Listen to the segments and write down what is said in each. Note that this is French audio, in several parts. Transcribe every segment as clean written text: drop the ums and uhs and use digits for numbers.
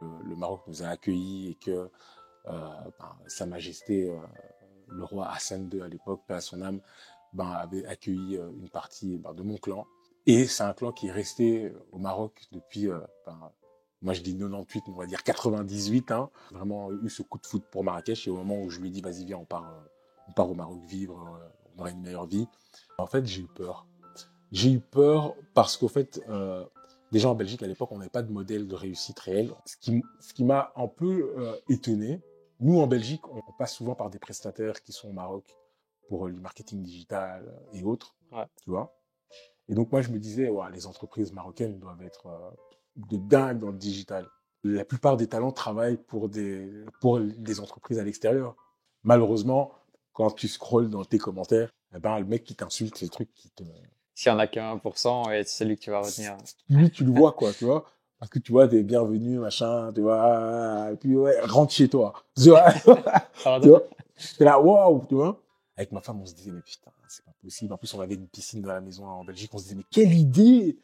le Maroc nous a accueillis et que Sa Majesté, le roi Hassan II à l'époque, paix à son âme, avait accueilli une partie de mon clan. Et c'est un clan qui est resté au Maroc depuis, moi je dis 98, mais on va dire 98, hein. Vraiment eu ce coup de foot pour Marrakech. Et au moment où je lui ai dit, vas-y, viens, on part au Maroc vivre, on aura une meilleure vie. En fait, j'ai eu peur. J'ai eu peur parce qu'au fait, déjà en Belgique, à l'époque, on n'avait pas de modèle de réussite réel. Ce qui m'a un peu étonné, nous en Belgique, on passe souvent par des prestataires qui sont au Maroc pour le marketing digital et autres, Ouais. tu vois. Et donc moi, je me disais, ouais, les entreprises marocaines doivent être de dingue dans le digital. La plupart des talents travaillent pour des entreprises à l'extérieur. Malheureusement, quand tu scrolles dans tes commentaires, le mec qui t'insulte, c'est le truc qui te... S'il y en a que 1%, et c'est celui que tu vas retenir. Lui, tu le vois, quoi, tu vois. Parce que tu vois, t'es bienvenu, machin, tu vois. Et puis, ouais, rentre chez toi. Tu vois, tu vois. T'es là, waouh, tu vois. Avec ma femme, on se disait, mais putain, c'est pas possible. En plus, on avait une piscine dans la maison en Belgique. On se disait, mais quelle idée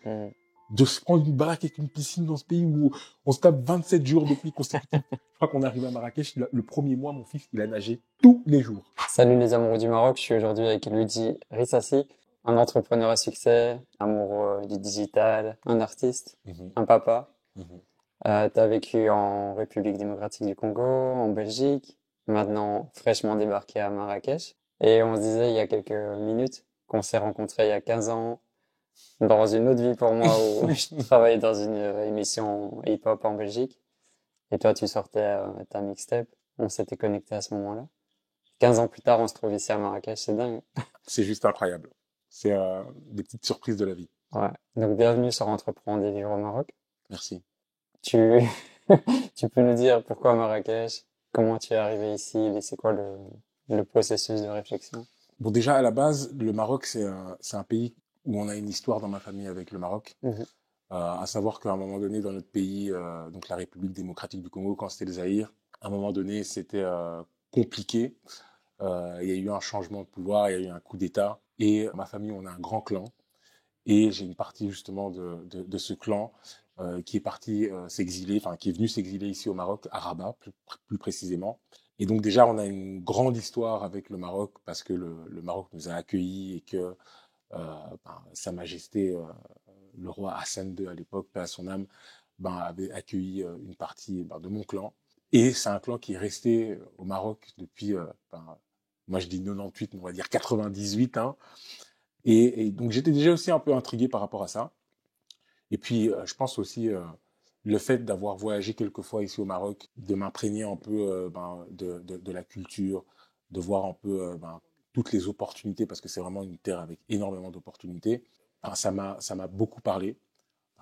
de se prendre une baraque avec une piscine dans ce pays où on se tape 27 jours de pluie consécutifs. Je crois qu'on est arrivé à Marrakech, le premier mois, mon fils, il a nagé tous les jours. Salut les amoureux du Maroc, je suis aujourd'hui avec Luigi Rissassi, un entrepreneur à succès, amoureux du digital, un artiste, un papa. T'as vécu en République démocratique du Congo, en Belgique, maintenant fraîchement débarqué à Marrakech. Et on se disait il y a quelques minutes qu'on s'est rencontrés il y a 15 ans dans une autre vie pour moi où je travaillais dans une émission hip-hop en Belgique. Et toi, tu sortais ta mixtape. On s'était connectés à ce moment-là. 15 ans plus tard, on se trouve ici à Marrakech, c'est dingue. C'est juste incroyable. C'est des petites surprises de la vie. Ouais. Donc, bienvenue sur Entreprendre et vivre au Maroc. Merci. Tu, tu peux nous dire pourquoi Marrakech? Comment tu es arrivé ici? Et c'est quoi le processus de réflexion? Bon, déjà, à la base, le Maroc, c'est un pays où on a une histoire dans ma famille avec le Maroc. À savoir qu'à un moment donné, dans notre pays, donc la République démocratique du Congo, quand c'était le Zaïre, à un moment donné, c'était compliqué. Il y a eu un changement de pouvoir, il y a eu un coup d'État. Et ma famille, on a un grand clan. Et j'ai une partie justement de ce clan qui est parti s'exiler, enfin qui est venu s'exiler ici au Maroc, à Rabat plus précisément. Et donc déjà, on a une grande histoire avec le Maroc parce que le Maroc nous a accueillis et que Sa Majesté, le roi Hassan II à l'époque, paix à son âme, avait accueilli une partie de mon clan. Et c'est un clan qui est resté au Maroc depuis, moi je dis 98, mais on va dire 98, hein. Et donc j'étais déjà aussi un peu intrigué par rapport à ça. Et puis je pense aussi le fait d'avoir voyagé quelques fois ici au Maroc, de m'imprégner un peu de la culture, de voir un peu toutes les opportunités, parce que c'est vraiment une terre avec énormément d'opportunités. Ça m'a beaucoup parlé.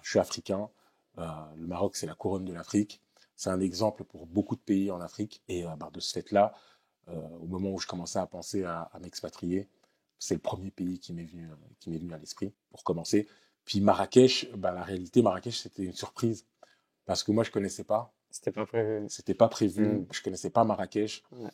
Je suis africain. Le Maroc, c'est la couronne de l'Afrique. C'est un exemple pour beaucoup de pays en Afrique. Et de ce fait-là, au moment où je commençais à penser à m'expatrier, c'est le premier pays qui m'est venu à l'esprit, pour commencer. Puis Marrakech, la réalité, Marrakech, c'était une surprise. Parce que moi, je connaissais pas. C'était pas prévu. C'était pas prévu. Je connaissais pas Marrakech. Ouais.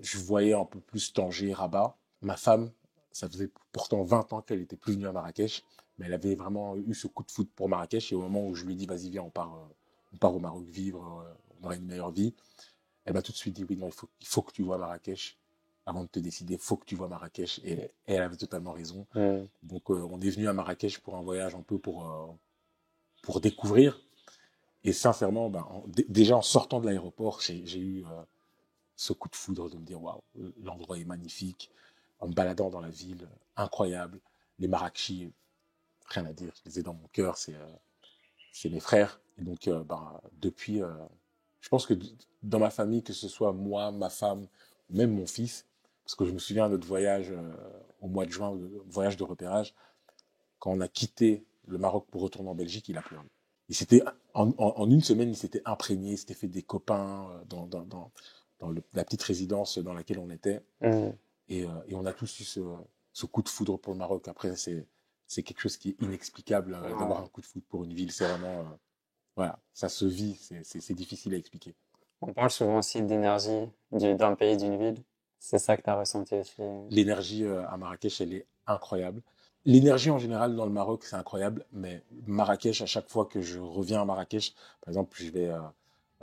Je voyais un peu plus Tanger, Rabat. Ma femme, ça faisait pourtant 20 ans qu'elle était plus venue à Marrakech, mais elle avait vraiment eu ce coup de foot pour Marrakech. Et au moment où je lui ai dit, vas-y, viens, on part au Maroc vivre, on aura une meilleure vie, elle m'a tout de suite dit, oui, non, il faut que tu vois Marrakech. Avant de te décider, il faut que tu vois Marrakech. Et elle avait totalement raison. Donc, on est venu à Marrakech pour un voyage un peu pour découvrir. Et sincèrement, déjà en sortant de l'aéroport, j'ai eu ce coup de foudre de me dire, waouh, l'endroit est magnifique. En me baladant dans la ville, incroyable. Les Marrakechis, rien à dire, je les ai dans mon cœur, c'est mes frères. Et donc, depuis, je pense que dans ma famille, que ce soit moi, ma femme, même mon fils, parce que je me souviens de notre voyage au mois de juin, voyage de repérage, quand on a quitté le Maroc pour retourner en Belgique, il a pleuré. En une semaine, il s'était imprégné, il s'était fait des copains dans la petite résidence dans laquelle on était. Et on a tous eu ce coup de foudre pour le Maroc. Après, c'est quelque chose qui est inexplicable d'avoir un coup de foudre pour une ville. C'est vraiment, voilà, ça se vit, c'est difficile à expliquer. On parle souvent aussi d'énergie d'un pays, d'une ville. C'est ça que tu as ressenti aussi. L'énergie à Marrakech, elle est incroyable. L'énergie en général dans le Maroc, c'est incroyable, mais Marrakech, à chaque fois que je reviens à Marrakech, par exemple, je vais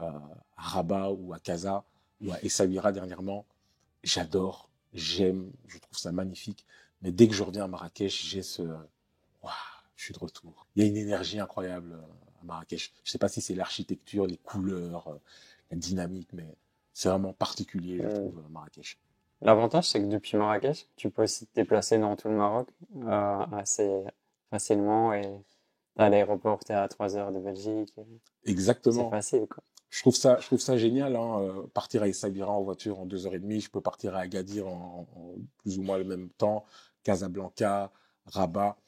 à Rabat ou à Casa ou à Essaouira dernièrement. J'adore, j'aime, je trouve ça magnifique. Mais dès que je reviens à Marrakech, j'ai waouh, je suis de retour. Il y a une énergie incroyable à Marrakech. Je sais pas si c'est l'architecture, les couleurs, la dynamique, mais c'est vraiment particulier, je trouve, Marrakech. L'avantage, c'est que depuis Marrakech, tu peux aussi te déplacer dans tout le Maroc assez facilement et à l'aéroport, t'es à 3 heures de Belgique. C'est Exactement. facile, quoi. Je trouve ça génial, hein, partir à Essaouira en voiture en 2 heures et demie. Je peux partir à Agadir en plus ou moins le même temps, Casablanca, Rabat.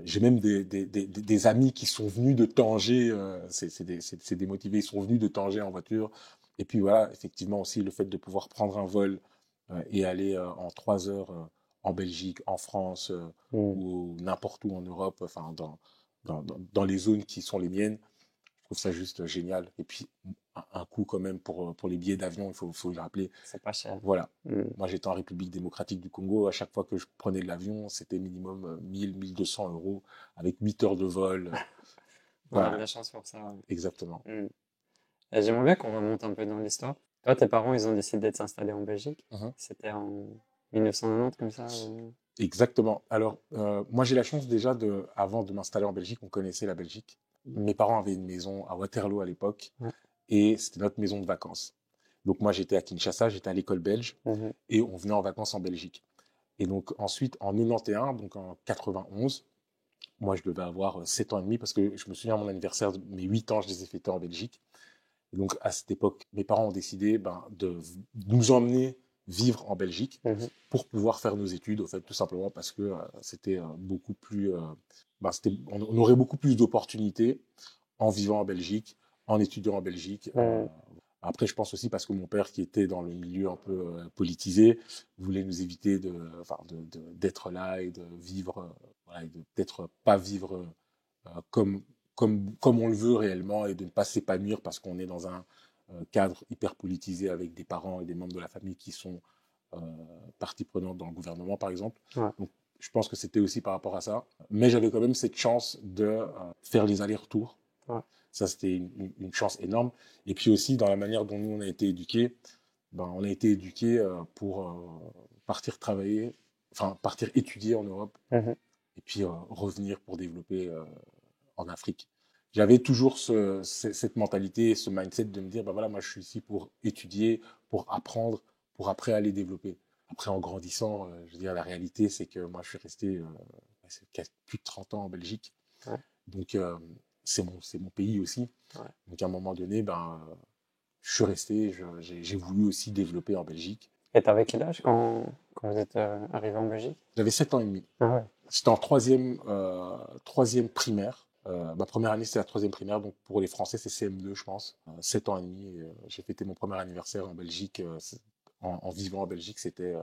J'ai même des amis qui sont venus de Tanger, c'est des motivés, ils sont venus de Tanger en voiture. Et puis voilà, effectivement aussi le fait de pouvoir prendre un vol et aller en 3 heures en Belgique, en France Mm. ou n'importe où en Europe, enfin dans les zones qui sont les miennes. Je trouve ça juste génial. Et puis, un coût quand même pour les billets d'avion, faut le rappeler. C'est pas cher. Voilà. Mm. Moi, j'étais en République démocratique du Congo. À chaque fois que je prenais l'avion, c'était minimum 1000, 1200 euros avec 8 heures de vol. On a de Voilà, la chance pour ça. exactement. Ouais. Mm. Et j'aimerais bien qu'on remonte un peu dans l'histoire. Toi, tes parents, ils ont décidé de s'installer en Belgique. Mhm. C'était en 1990, comme ça. Exactement. Alors, moi, j'ai la chance déjà avant de m'installer en Belgique, on connaissait la Belgique. Mes parents avaient une maison à Waterloo à l'époque Ouais. et c'était notre maison de vacances. Donc, moi, j'étais à Kinshasa, j'étais à l'école belge Mhm. et on venait en vacances en Belgique. Et donc ensuite, en 91, donc en 91, moi je devais avoir 7 ans et demi parce que je me souviens à mon anniversaire, mes 8 ans, je les ai fêtés en Belgique. Et donc à cette époque, mes parents ont décidé de nous emmener vivre en Belgique Mhm. pour pouvoir faire nos études, au fait, tout simplement parce que c'était beaucoup plus, on aurait beaucoup plus d'opportunités en vivant en Belgique, en étudiant en Belgique. Mhm. Après, je pense aussi parce que mon père, qui était dans le milieu un peu politisé, voulait nous éviter d'être là et de vivre, voilà, et de peut-être pas vivre comme on le veut réellement et de ne pas s'épanouir parce qu'on est dans un cadre hyper politisé avec des parents et des membres de la famille qui sont euh, partie prenante dans le gouvernement, par exemple. Ouais. Donc, je pense que c'était aussi par rapport à ça. Mais j'avais quand même cette chance de faire les allers-retours. Ouais. Ça, c'était une chance énorme. Et puis aussi, dans la manière dont nous, on a été éduqués, on a été éduqués pour partir travailler, enfin, partir étudier en Europe Mhm. et puis revenir pour développer en Afrique. J'avais toujours cette mentalité, ce mindset de me dire, ben voilà, moi, je suis ici pour étudier, pour apprendre, pour après aller développer. Après, en grandissant, je veux dire, la réalité, c'est que moi, je suis resté plus de 30 ans en Belgique. Ouais. Donc, c'est mon pays aussi. Ouais. Donc, à un moment donné, je suis resté, j'ai voulu aussi développer en Belgique. Et t'avais quel âge quand vous êtes arrivé en Belgique? J'avais 7 ans et demi. Ah ouais. J'étais en troisième primaire. Ma première année, c'était la troisième primaire, donc pour les Français, c'est CM2, je pense. 7 ans et demi, j'ai fêté mon premier anniversaire en Belgique. En vivant en Belgique, c'était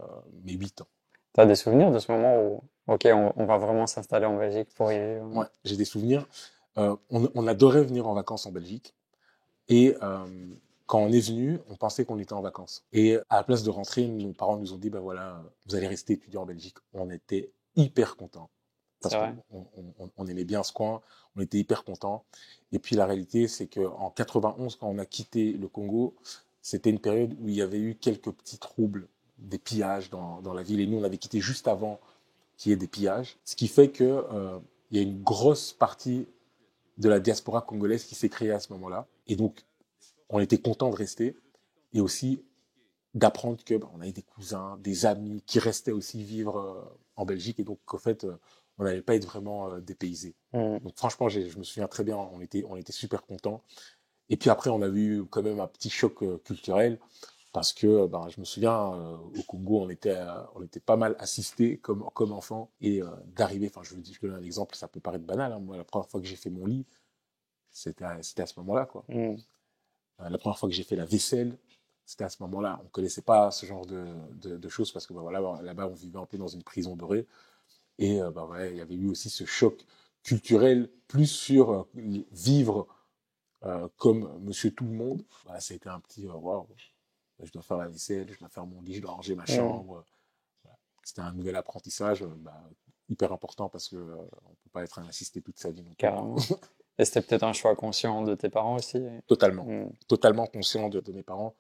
mes 8 ans. T'as des souvenirs de ce moment où, ok, on va vraiment s'installer en Belgique pour y vivre? Ouais, j'ai des souvenirs. On adorait venir en vacances en Belgique. Et quand on est venu, on pensait qu'on était en vacances. Et à la place de rentrer, nos parents nous ont dit, ben voilà, vous allez rester étudiant en Belgique. On était hyper contents. Parce C'est qu'on vrai. on aimait bien ce coin, on était hyper contents. Et puis la réalité, c'est qu'en 91, quand on a quitté le Congo, c'était une période où il y avait eu quelques petits troubles, des pillages dans la ville. Et nous, on avait quitté juste avant qu'il y ait des pillages. Ce qui fait que il y a une grosse partie de la diaspora congolaise qui s'est créée à ce moment-là. Et donc, on était content de rester et aussi d'apprendre que on avait des cousins, des amis qui restaient aussi vivre en Belgique et donc qu'en fait on n'allait pas être vraiment dépaysés. Mm. Donc franchement, je me souviens très bien, on était super contents. Et puis après, on a eu quand même un petit choc culturel parce que je me souviens au Congo, on était pas mal assistés comme enfants et d'arriver. Enfin, je donne un exemple, ça peut paraître banal. Hein, moi, la première fois que j'ai fait mon lit, c'était à ce moment-là, quoi. Mm. La première fois que j'ai fait la vaisselle, c'était à ce moment-là. On ne connaissait pas ce genre de choses parce que voilà, là-bas, on vivait un peu dans une prison dorée. Et ouais, il y avait eu aussi ce choc culturel, plus sur vivre comme monsieur tout le monde. Bah, ça a été un petit waouh, je dois faire la vaisselle, je dois faire mon lit, je dois ranger ma Mm. chambre. C'était un nouvel apprentissage hyper important parce que on peut pas être un assisté toute sa vie non plus. Carrément. Et c'était peut-être un choix conscient de tes parents aussi. Totalement. Totalement conscient de mes parents.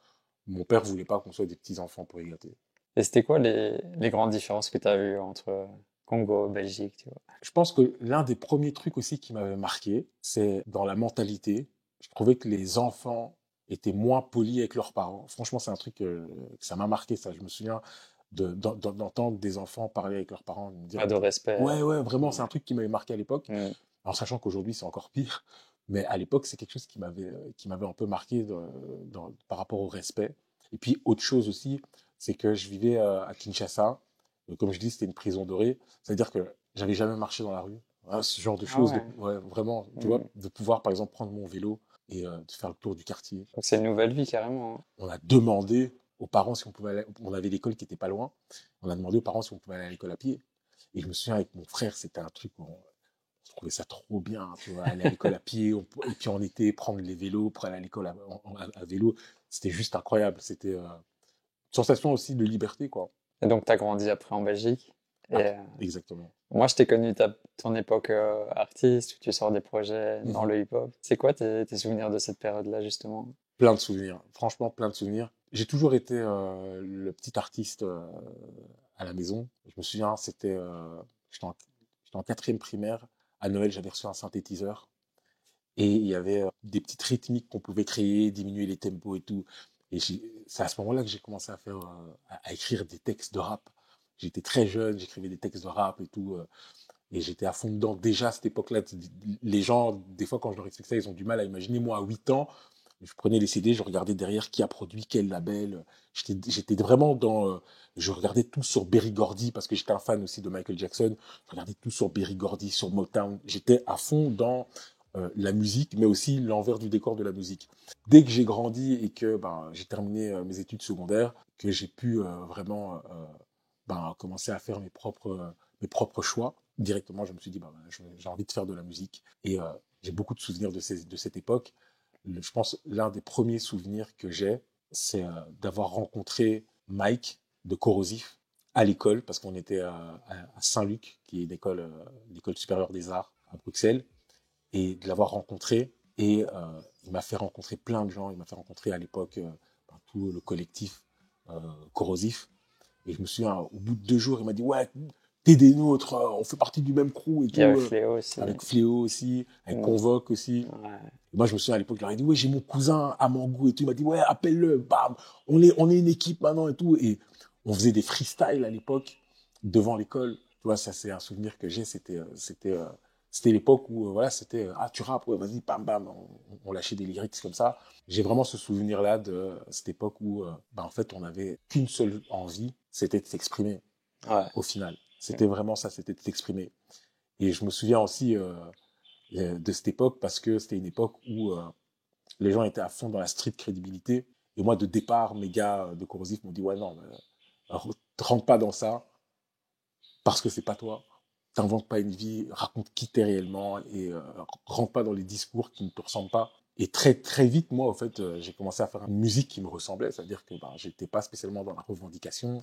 Mon père voulait pas qu'on soit des petits-enfants pour y gâter. Et c'était quoi les grandes différences que tu as vues entre Congo, Belgique, tu vois? Je pense que l'un des premiers trucs aussi qui m'avait marqué, c'est dans la mentalité. Je trouvais que les enfants étaient moins polis avec leurs parents. Franchement, c'est un truc que ça m'a marqué, ça. Je me souviens d'entendre des enfants parler avec leurs parents, de me dire, Pas de respect. ouais, vraiment, c'est un truc qui m'avait marqué à l'époque. En sachant qu'aujourd'hui, c'est encore pire. Mais à l'époque, c'est quelque chose qui m'avait un peu marqué par rapport au respect. Et puis, autre chose aussi, c'est que je vivais à Kinshasa. Comme je dis, c'était une prison dorée. C'est-à-dire que j'avais jamais marché dans la rue. Voilà, ce genre de choses, ouais, vraiment, tu vois, de pouvoir, par exemple, prendre mon vélo et de faire le tour du quartier. Donc c'est une nouvelle vie, carrément. On a demandé aux parents si on pouvait aller, on avait l'école qui était pas loin, on a demandé aux parents si on pouvait aller à l'école à pied. Et je me souviens avec mon frère, c'était un truc où on trouvait ça trop bien, tu vois, aller à l'école à pied, et puis en été, prendre les vélos pour aller à l'école à vélo. C'était juste incroyable. C'était une sensation aussi de liberté, quoi. Et donc, tu as grandi après en Belgique. Et, exactement. Moi, je t'ai connu ton époque artiste, où tu sors des projets dans le hip-hop. C'est quoi tes souvenirs de cette période-là, justement? Plein de souvenirs. Franchement, plein de souvenirs. J'ai toujours été le petit artiste à la maison. Je me souviens, j'étais en quatrième primaire. À Noël, j'avais reçu un synthétiseur. Et il y avait des petites rythmiques qu'on pouvait créer, diminuer les tempos et tout. Et c'est à ce moment-là que j'ai commencé à à écrire des textes de rap. J'étais très jeune, j'écrivais des textes de rap et tout. Et j'étais à fond dedans. Déjà, à cette époque-là, les gens, des fois, quand je leur explique ça, ils ont du mal à imaginer. Moi, à 8 ans, je prenais les CD, je regardais derrière qui a produit quel label. J'étais vraiment je regardais tout sur Berry Gordy parce que j'étais un fan aussi de Michael Jackson. Je regardais tout sur Berry Gordy, sur Motown. J'étais à fond dans la musique, mais aussi l'envers du décor de la musique. Dès que j'ai grandi et que j'ai terminé mes études secondaires, que j'ai pu vraiment commencer à faire mes propres choix, directement, je me suis dit, j'ai envie de faire de la musique. Et j'ai beaucoup de souvenirs de cette époque. Je pense l'un des premiers souvenirs que j'ai, c'est d'avoir rencontré Mike de Corrosif à l'école, parce qu'on était à Saint-Luc, qui est l'école supérieure des arts à Bruxelles, et de l'avoir rencontré. Et il m'a fait rencontrer plein de gens. Il m'a fait rencontrer à l'époque tout le collectif Corrosif. Et je me souviens, au bout de 2 jours, il m'a dit, ouais, t'es des nôtres, on fait partie du même crew et tout. Il y avait Fléau aussi. Avec Fléau aussi, avec Convoque aussi. Ouais. Et moi, je me souviens à l'époque, je leur ai dit, ouais, j'ai mon cousin à Mangou et tout. Il m'a dit, ouais, appelle-le, bam, on est une équipe maintenant et tout. Et on faisait des freestyles à l'époque devant l'école. Tu vois, ça, c'est un souvenir que j'ai. C'était l'époque où, voilà, c'était, tu rappes, ouais, vas-y, bam, bam, on lâchait des lyrics comme ça. J'ai vraiment ce souvenir-là de cette époque où, en fait, on n'avait qu'une seule envie, c'était de s'exprimer. Ouais. Au final. C'était vraiment ça, c'était de s'exprimer. Et je me souviens aussi de cette époque parce que c'était une époque où les gens étaient à fond dans la street crédibilité. Et moi, de départ, mes gars de Corrosif m'ont dit, ouais, non, rentre pas dans ça parce que c'est pas toi. T'inventes pas une vie, raconte qui t'es réellement et rentre pas dans les discours qui ne te ressemblent pas. Et très très vite, moi, en fait, j'ai commencé à faire une musique qui me ressemblait, c'est-à-dire que j'étais pas spécialement dans la revendication.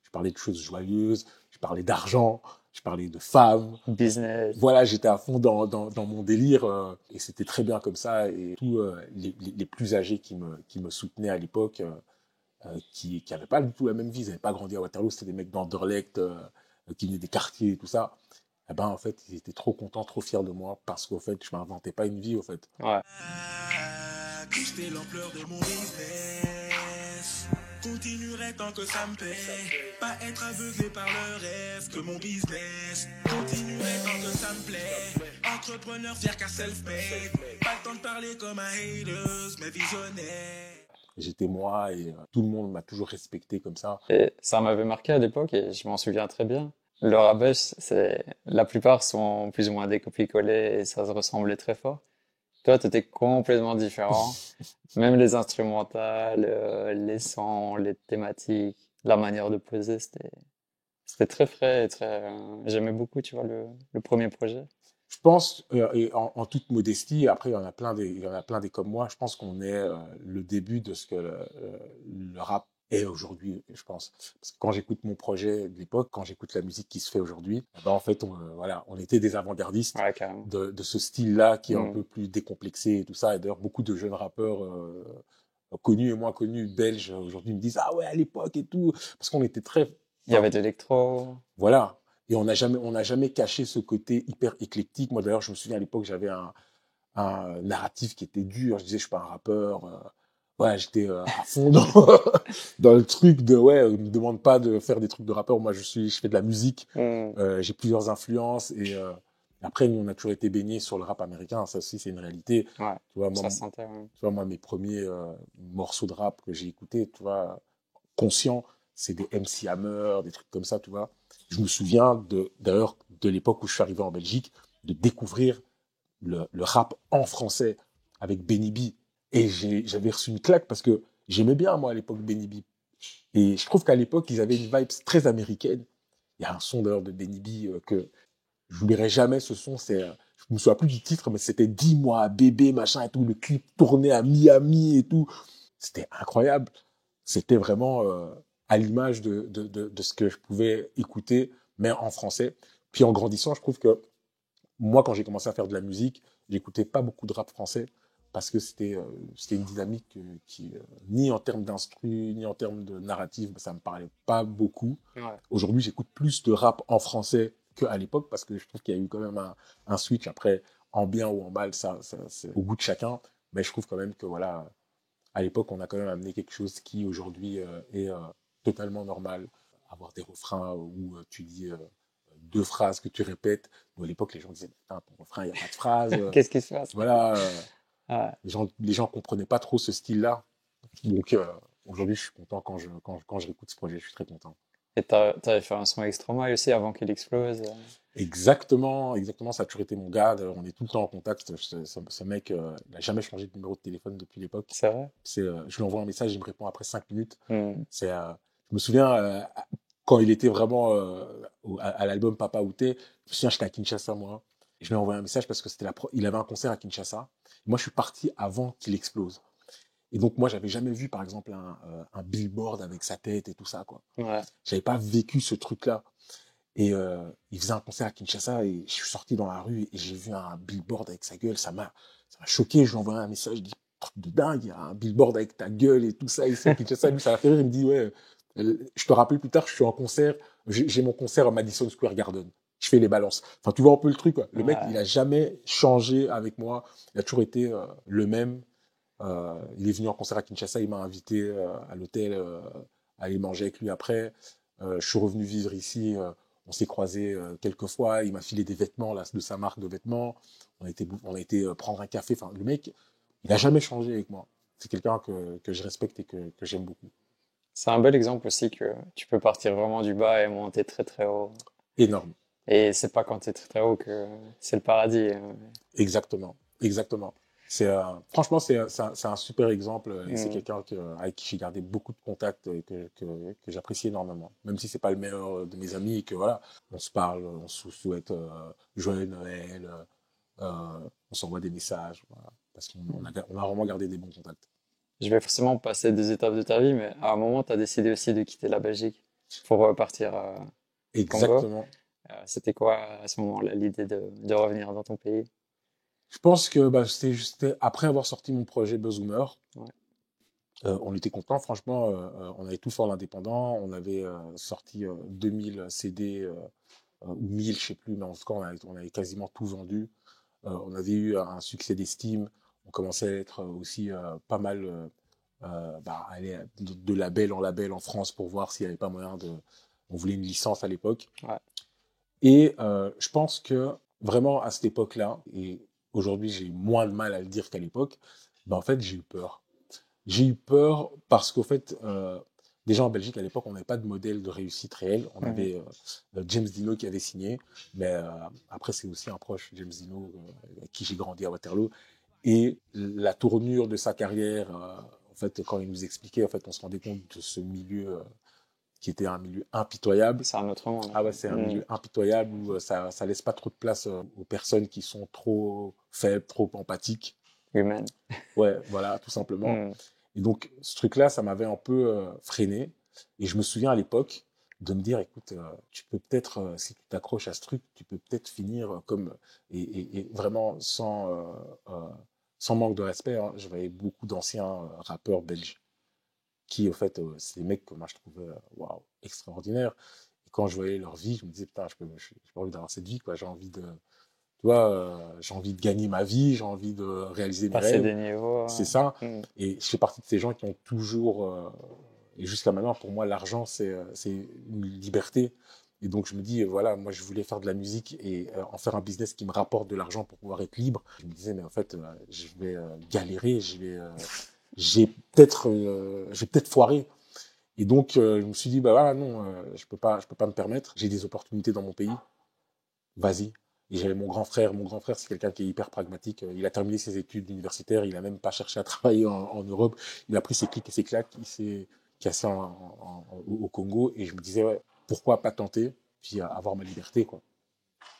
Je parlais de choses joyeuses, je parlais d'argent, je parlais de femmes. Business. Voilà, j'étais à fond dans mon délire et c'était très bien comme ça. Et tous les plus âgés qui me soutenaient à l'époque, qui n'avaient pas du tout la même vie, ils n'avaient pas grandi à Waterloo, c'était des mecs d'Anderlecht qui venaient des quartiers et tout ça. Eh ben, en fait, ils étaient trop contents, trop fiers de moi parce qu'au fait, je m'inventais pas une vie, au fait. Ouais. Booster l'ampleur de mon business. Continuerai tant que ça me paie. Pas être aveuglé par le rêve que mon business. Continuerai tant que ça me plaît. Entrepreneur fier qu'à self-made. Pas le temps de parler comme un haters, mais visionnaire. J'étais moi et tout le monde m'a toujours respecté comme ça. Et ça m'avait marqué à l'époque et je m'en souviens très bien. Le rabesh, la plupart sont plus ou moins des copies-collées et ça se ressemblait très fort. Toi, tu étais complètement différent. Même les instrumentales, les sons, les thématiques, la manière de poser, c'était très frais et j'aimais beaucoup, tu vois, le premier projet. Je pense, et en toute modestie, après il y en a plein des comme moi. Je pense qu'on est le début de ce que le rap Et aujourd'hui, je pense. Parce que quand j'écoute mon projet de l'époque, quand j'écoute la musique qui se fait aujourd'hui, ben en fait, on était des avant-gardistes Ouais, carrément. de ce style-là qui est un peu plus décomplexé et tout ça. Et d'ailleurs, beaucoup de jeunes rappeurs connus et moins connus, belges, aujourd'hui me disent « Ah ouais, à l'époque et tout ». Parce qu'on était très... Il y avait de l'électro. Voilà. Et on n'a jamais caché ce côté hyper éclectique. Moi, d'ailleurs, je me souviens à l'époque, j'avais un narratif qui était dur. Je disais, je suis pas un rappeur. Ouais, j'étais à fond dans le truc de, ouais, me demande pas de faire des trucs de rappeur. Moi, je fais de la musique. J'ai plusieurs influences et après, nous, on a toujours été baignés sur le rap américain. Ça aussi, c'est une réalité. Ouais, Tu vois, ça se sentait. Ouais. tu vois, moi, mes premiers morceaux de rap que j'ai écoutés, tu vois, conscients, c'est des MC Hammer, des trucs comme ça, tu vois. Je me souviens d'ailleurs de l'époque où je suis arrivé en Belgique, de découvrir le rap en français avec Benny B. Et j'avais reçu une claque parce que j'aimais bien, moi, à l'époque, Benny B. Et je trouve qu'à l'époque, ils avaient une vibe très américaine. Il y a un son d'ailleurs de Benny B que je n'oublierai jamais. Ce son, je me souviens plus du titre, mais c'était Dis-moi, bébé, machin et tout. Le clip tourné à Miami et tout. C'était incroyable. C'était vraiment à l'image de ce que je pouvais écouter, mais en français. Puis en grandissant, je trouve que moi, quand j'ai commencé à faire de la musique, j'écoutais pas beaucoup de rap français parce que c'était une dynamique qui, ni en termes d'instru, ni en termes de narrative, ça me parlait pas beaucoup. Ouais. Aujourd'hui, j'écoute plus de rap en français qu'à l'époque parce que je trouve qu'il y a eu quand même un switch. Après, en bien ou en mal, ça c'est au goût de chacun. Mais je trouve quand même que, voilà, à l'époque, on a quand même amené quelque chose qui, aujourd'hui, est totalement normal. Avoir des refrains où tu dis deux phrases que tu répètes. Nous, à l'époque, les gens disaient, putain, ton refrain, il n'y a pas de phrase. Qu'est-ce qui se passe? Voilà. Ouais. Les gens comprenaient pas trop ce style-là. Donc, aujourd'hui, je suis content quand je réécoute ce projet. Je suis très content. Et t'avais fait un son Extroma aussi avant qu'il explose. Exactement, exactement. Ça a toujours été mon gars. D'ailleurs, on est tout le temps en contact. Ce mec, il n'a jamais changé de numéro de téléphone depuis l'époque. C'est vrai? Je lui envoie un message, il me répond après 5 minutes. Je me souviens, quand il était vraiment à l'album Papa Outé, je me souviens, j'étais à Kinshasa, moi. Et je lui ai envoyé un message parce que il avait un concert à Kinshasa. Moi, je suis parti avant qu'il explose. Et donc, moi, j'avais jamais vu, par exemple, un billboard avec sa tête et tout ça, quoi. Ouais. J'avais pas vécu ce truc-là. Et il faisait un concert à Kinshasa et je suis sorti dans la rue et j'ai vu un billboard avec sa gueule. Ça m'a choqué. Je lui ai envoyé un message, je dis, truc de dingue, il y a un billboard avec ta gueule et tout ça ici à Kinshasa. Lui, ça l'a fait rire. Il me dit, ouais, je te rappelle plus tard, je suis en concert. J'ai mon concert à Madison Square Garden. Je fais les balances. Enfin, tu vois un peu le truc, quoi. Le mec, il a jamais changé avec moi. Il a toujours été le même. Il est venu en concert à Kinshasa. Il m'a invité à l'hôtel à aller manger avec lui après. Je suis revenu vivre ici. On s'est croisés quelques fois. Il m'a filé des vêtements là, de sa marque de vêtements. On a été prendre un café. Enfin, le mec, il n'a jamais changé avec moi. C'est quelqu'un que je respecte et que j'aime beaucoup. C'est un bel exemple aussi que tu peux partir vraiment du bas et monter très très haut. Énorme. Et c'est pas quand tu es très très haut que c'est le paradis. Exactement, exactement. Franchement, c'est un super exemple et c'est quelqu'un avec qui j'ai gardé beaucoup de contacts et que j'apprécie énormément. Même si c'est pas le meilleur de mes amis et que voilà, on se parle, on se souhaite joyeux Noël, on s'envoie des messages, voilà, parce on a vraiment gardé des bons contacts. Je vais forcément passer des étapes de ta vie, mais à un moment, tu as décidé aussi de quitter la Belgique pour partir au Congo. Exactement. C'était quoi à ce moment-là l'idée de revenir dans ton pays? Je pense que c'était après avoir sorti mon projet Buzzoomer. Ouais. On était contents, franchement. On avait tout fait en indépendant. On avait sorti 2000 CD ou 1000, je sais plus, mais en tout cas, on avait quasiment tout vendu. On avait eu un succès d'estime. On commençait à être aussi pas mal aller de label en label en France pour voir s'il n'y avait pas moyen de. On voulait une licence à l'époque. Ouais. Et je pense que vraiment à cette époque-là, et aujourd'hui j'ai moins de mal à le dire qu'à l'époque, en fait j'ai eu peur. J'ai eu peur parce qu'au fait, déjà en Belgique à l'époque on n'avait pas de modèle de réussite réel. On avait James Dino qui avait signé, mais après c'est aussi un proche, James Dino, avec qui j'ai grandi à Waterloo. Et la tournure de sa carrière, en fait quand il nous expliquait, en fait on se rendait compte de ce milieu qui était un milieu impitoyable. C'est un autre monde. Ah ouais, c'est un milieu impitoyable où ça laisse pas trop de place aux personnes qui sont trop faibles, trop empathiques. Humaines. Ouais, voilà, tout simplement. Et donc, ce truc-là, ça m'avait un peu freiné. Et je me souviens à l'époque de me dire, écoute, tu peux peut-être, si tu t'accroches à ce truc, tu peux peut-être finir comme, et vraiment sans manque de respect, hein, je voyais beaucoup d'anciens rappeurs belges qui, au fait, c'est des mecs que moi je trouvais waouh, extraordinaires. Et quand je voyais leur vie, je me disais, putain, j'ai pas envie d'avoir cette vie, quoi. J'ai envie de, tu vois, j'ai envie de gagner ma vie, j'ai envie de réaliser mes Passer rêves. des niveaux. C'est ça. Et je fais partie de ces gens qui ont toujours, et jusqu'à maintenant, pour moi, l'argent, c'est une liberté. Et donc, je me dis, voilà, moi, je voulais faire de la musique et en faire un business qui me rapporte de l'argent pour pouvoir être libre. Je me disais, mais en fait, je vais galérer, je vais peut-être foirer. Et donc, je me suis dit, bah voilà, non, je peux pas me permettre. J'ai des opportunités dans mon pays. Vas-y. Et j'avais mon grand frère. Mon grand frère, c'est quelqu'un qui est hyper pragmatique. Il a terminé ses études universitaires. Il a même pas cherché à travailler en Europe. Il a pris ses clics et ses claques. Il s'est cassé au Congo. Et je me disais, ouais, pourquoi pas tenter, puis avoir ma liberté, quoi.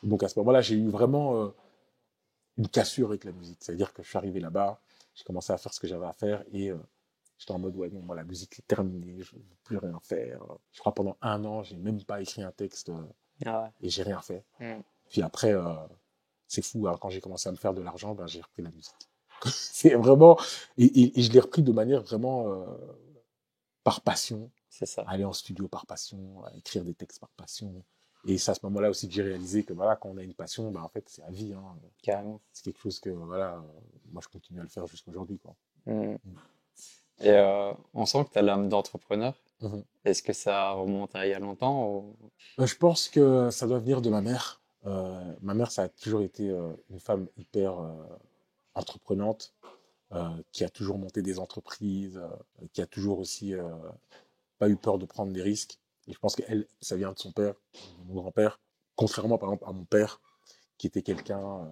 Donc à ce moment-là, j'ai eu vraiment une cassure avec la musique. C'est-à-dire que je suis arrivé là-bas, j'ai commencé à faire ce que j'avais à faire et j'étais en mode, ouais, non, moi, la musique est terminée, je ne veux plus rien faire. Je crois pendant 1 an, j'ai même pas écrit un texte et j'ai rien fait. Puis après, c'est fou, hein, quand j'ai commencé à me faire de l'argent, ben, j'ai repris la musique. C'est vraiment, et je l'ai repris de manière vraiment par passion. C'est ça. Aller en studio par passion, écrire des textes par passion. Et c'est à ce moment-là aussi que j'ai réalisé que voilà, quand on a une passion, ben, en fait, c'est à vie. Hein. Carrément. C'est quelque chose que voilà, moi je continue à le faire jusqu'à aujourd'hui, quoi. Et on sent que tu as l'âme d'entrepreneur. Est-ce que ça remonte à il y a longtemps ou... Je pense que ça doit venir de ma mère. Ma mère, ça a toujours été une femme hyper entreprenante, qui a toujours monté des entreprises, qui a toujours aussi pas eu peur de prendre des risques. Et je pense qu'elle, ça vient de son père, de mon grand-père, contrairement par exemple à mon père, qui était quelqu'un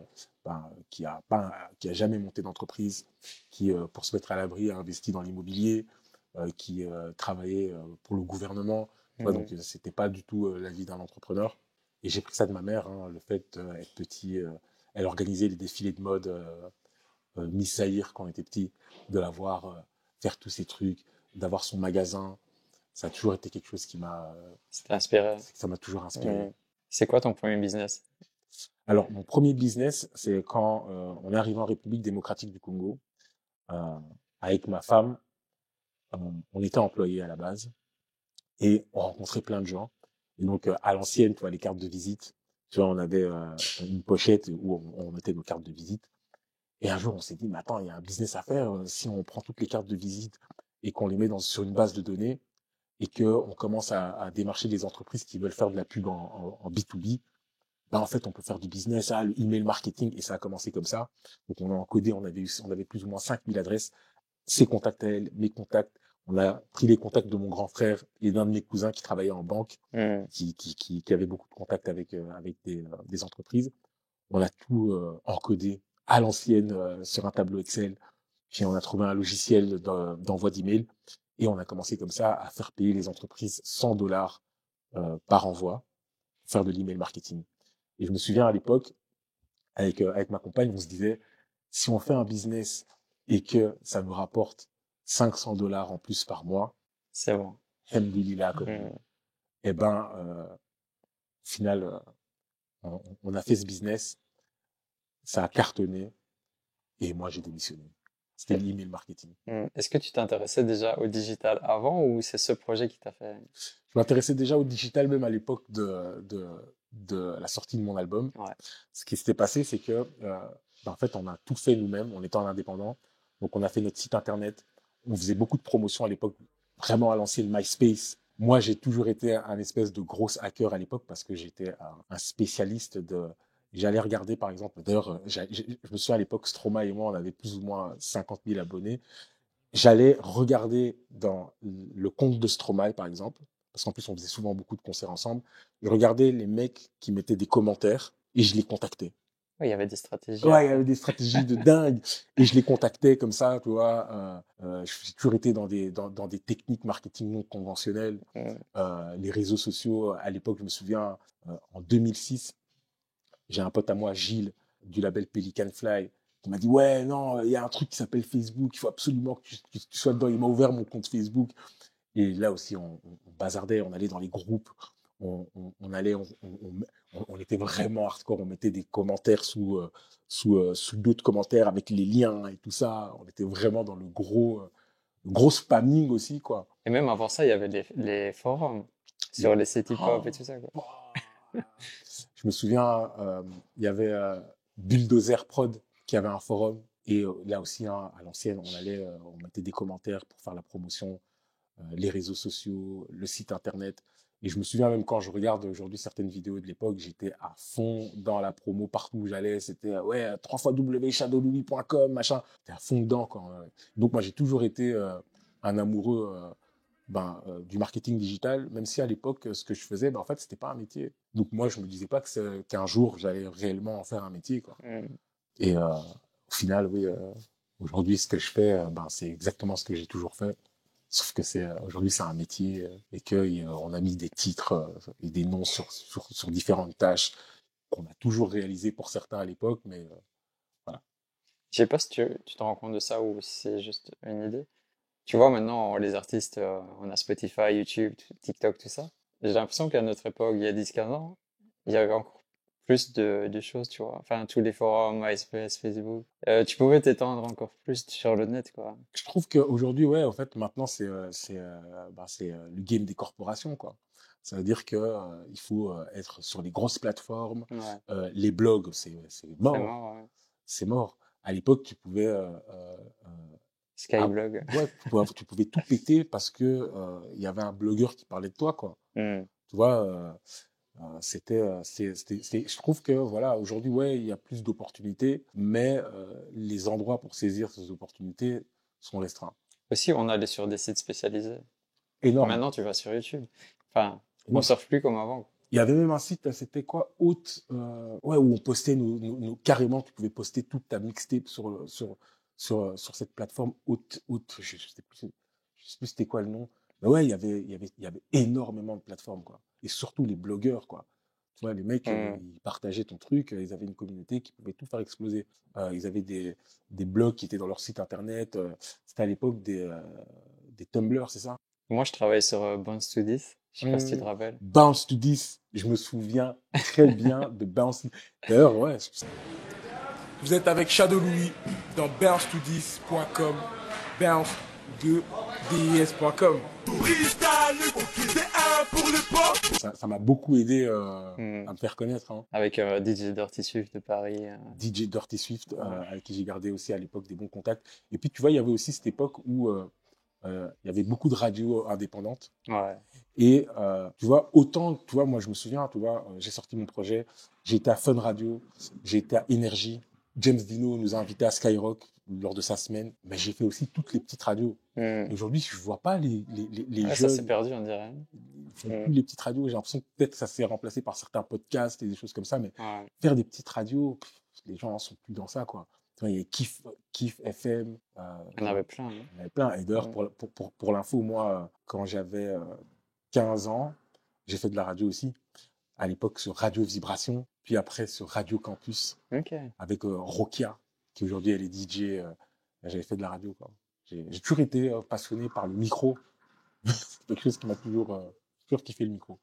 qui a jamais monté d'entreprise, qui, pour se mettre à l'abri, a investi dans l'immobilier, qui travaillait pour le gouvernement. Ouais, donc, c'était pas du tout la vie d'un entrepreneur. Et j'ai pris ça de ma mère, hein, le fait d'être petit. Elle organisait les défilés de mode Miss Zahir quand on était petit, de la voir faire tous ces trucs, d'avoir son magasin. Ça a toujours été quelque chose qui m'a. C'était inspiré. Ça m'a toujours inspiré. C'est quoi ton premier business? Alors, mon premier business, c'est quand on est arrivé en République démocratique du Congo. Avec ma femme, on était employés à la base et on rencontrait plein de gens. Et donc, à l'ancienne, tu vois, les cartes de visite, tu vois, on avait une pochette où on mettait nos cartes de visite. Et un jour, on s'est dit, mais attends, il y a un business à faire. Si on prend toutes les cartes de visite et qu'on les met sur une base de données et qu'on commence à démarcher des entreprises qui veulent faire de la pub en B2B, ben en fait, on peut faire du business, le email marketing, et ça a commencé comme ça. Donc, on a encodé, on avait plus ou moins 5000 adresses, ses contacts à elle, mes contacts. On a pris les contacts de mon grand frère et d'un de mes cousins qui travaillait en banque, qui avait beaucoup de contacts avec des entreprises. On a tout encodé à l'ancienne sur un tableau Excel. Puis on a trouvé un logiciel d'envoi d'email et on a commencé comme ça à faire payer les entreprises $100 par envoi pour faire de l'email marketing. Et je me souviens à l'époque, avec ma compagne, on se disait, si on fait un business et que ça nous rapporte $500 en plus par mois, c'est bon. Alhamdoulilah, comme et ben, au final, on a fait ce business, ça a cartonné et moi j'ai démissionné. C'était l'email marketing. Est-ce que tu t'intéressais déjà au digital avant ou c'est ce projet qui t'a fait? Je m'intéressais déjà au digital même à l'époque de la sortie de mon album. Ouais. Ce qui s'était passé, c'est que en fait, on a tout fait nous-mêmes, on était en indépendant. Donc, on a fait notre site internet. On faisait beaucoup de promotions à l'époque, vraiment à l'ancienne MySpace. Moi, j'ai toujours été un espèce de gros hacker à l'époque parce que j'étais un spécialiste de... J'allais regarder, par exemple, d'ailleurs, je me souviens à l'époque, Stroma et moi, on avait plus ou moins 50 000 abonnés. J'allais regarder dans le compte de Stromae, par exemple, parce qu'en plus, on faisait souvent beaucoup de concerts ensemble. Je regardais les mecs qui mettaient des commentaires et je les contactais. Oui, il y avait des stratégies. Ouais, il y avait des stratégies de dingue. Et je les contactais comme ça, tu vois. J'ai toujours été dans des techniques marketing non conventionnelles. Les réseaux sociaux, à l'époque, je me souviens, en 2006, j'ai un pote à moi, Gilles, du label Pelican Fly, qui m'a dit, ouais, non, il y a un truc qui s'appelle Facebook, il faut absolument que tu sois dedans. Il m'a ouvert mon compte Facebook. Et là aussi, on bazardait, on allait dans les groupes, on était vraiment hardcore, on mettait des commentaires sous d'autres commentaires avec les liens et tout ça. On était vraiment dans le gros spamming aussi, quoi. Et même avant ça, il y avait les forums sur les sites hip-hop et tout ça, quoi. Je me souviens, il y avait Bulldozer Prod qui avait un forum. Et là aussi, hein, à l'ancienne, on mettait des commentaires pour faire la promotion, les réseaux sociaux, le site internet. Et je me souviens même quand je regarde aujourd'hui certaines vidéos de l'époque, j'étais à fond dans la promo partout où j'allais. C'était ouais, 3xwshadowlouis.com, machin. J'étais à fond dedans, quoi. Donc moi, j'ai toujours été un amoureux du marketing digital, même si à l'époque, ce que je faisais, en fait, c'était pas un métier. Donc moi, je me disais pas qu'un jour, j'allais réellement en faire un métier, quoi. Et au final, oui, aujourd'hui, ce que je fais, c'est exactement ce que j'ai toujours fait. Sauf que aujourd'hui, c'est un métier et qu'on a mis des titres et des noms sur différentes tâches qu'on a toujours réalisées pour certains à l'époque, mais voilà. Je sais pas si tu te rends compte de ça ou si c'est juste une idée. Tu vois, maintenant, les artistes, on a Spotify, YouTube, TikTok, tout ça. J'ai l'impression qu'à notre époque, il y a 10-15 ans, il y avait encore plus de choses, tu vois. Enfin, tous les forums, MySpace, Facebook. Tu pouvais t'étendre encore plus sur le net, quoi. Je trouve qu'aujourd'hui, ouais, en fait, maintenant, c'est le game des corporations, quoi. Ça veut dire que il faut être sur les grosses plateformes. Ouais. Les blogs, c'est mort. C'est mort, ouais. C'est mort. À l'époque, tu pouvais Skyblog. ouais, tu pouvais tout péter parce que il y avait un blogueur qui parlait de toi, quoi. Tu vois, je trouve que voilà, aujourd'hui, ouais, il y a plus d'opportunités, mais les endroits pour saisir ces opportunités sont restreints. Aussi, on allait sur des sites spécialisés. Énorme. Maintenant, tu vas sur YouTube. Enfin, on surfe plus comme avant. Il y avait même un site, c'était quoi, ouais, où on postait carrément, tu pouvais poster toute ta mixtape sur cette plateforme haute, je sais plus c'était quoi le nom. Mais ouais, il y avait énormément de plateformes, quoi. Et surtout les blogueurs, quoi. Tu vois, les mecs, ils partageaient ton truc, ils avaient une communauté qui pouvait tout faire exploser. Ils avaient des blogs qui étaient dans leur site internet. C'était à l'époque des Tumblr, c'est ça? Moi, je travaille sur Bounce to This. Je sais pas si tu te rappelles. Bounce to This, je me souviens très bien de Bounce. D'ailleurs, ouais. Vous êtes avec Shadow Louis dans bounce2dis.com, bounce2dis.com. Ça m'a beaucoup aidé à me faire connaître. Hein. Avec DJ Dirty Swift de Paris. DJ Dirty Swift, avec qui j'ai gardé aussi à l'époque des bons contacts. Et puis, tu vois, il y avait aussi cette époque où il y avait beaucoup de radios indépendantes. Ouais. Et tu vois, autant, tu vois, moi je me souviens, tu vois, j'ai sorti mon projet, j'ai été à Fun Radio, j'ai été à Énergie. James Dino nous a invités à Skyrock lors de sa semaine, mais j'ai fait aussi toutes les petites radios. Et aujourd'hui, je vois pas les jeunes. Ça s'est perdu, on dirait. Ils font plus les petites radios. J'ai l'impression que peut-être que ça s'est remplacé par certains podcasts et des choses comme ça, mais faire des petites radios, les gens ne sont plus dans ça, quoi. Il y a Kiff FM. Il y en avait plein. Il y en avait plein. Et d'ailleurs, pour l'info, moi, quand j'avais 15 ans, j'ai fait de la radio aussi. À l'époque, sur Radio Vibration, puis après sur Radio Campus, avec Rokia, qui aujourd'hui elle est DJ. J'avais fait de la radio, quoi. J'ai toujours été passionné par le micro. C'est quelque chose qui m'a toujours kiffé le micro.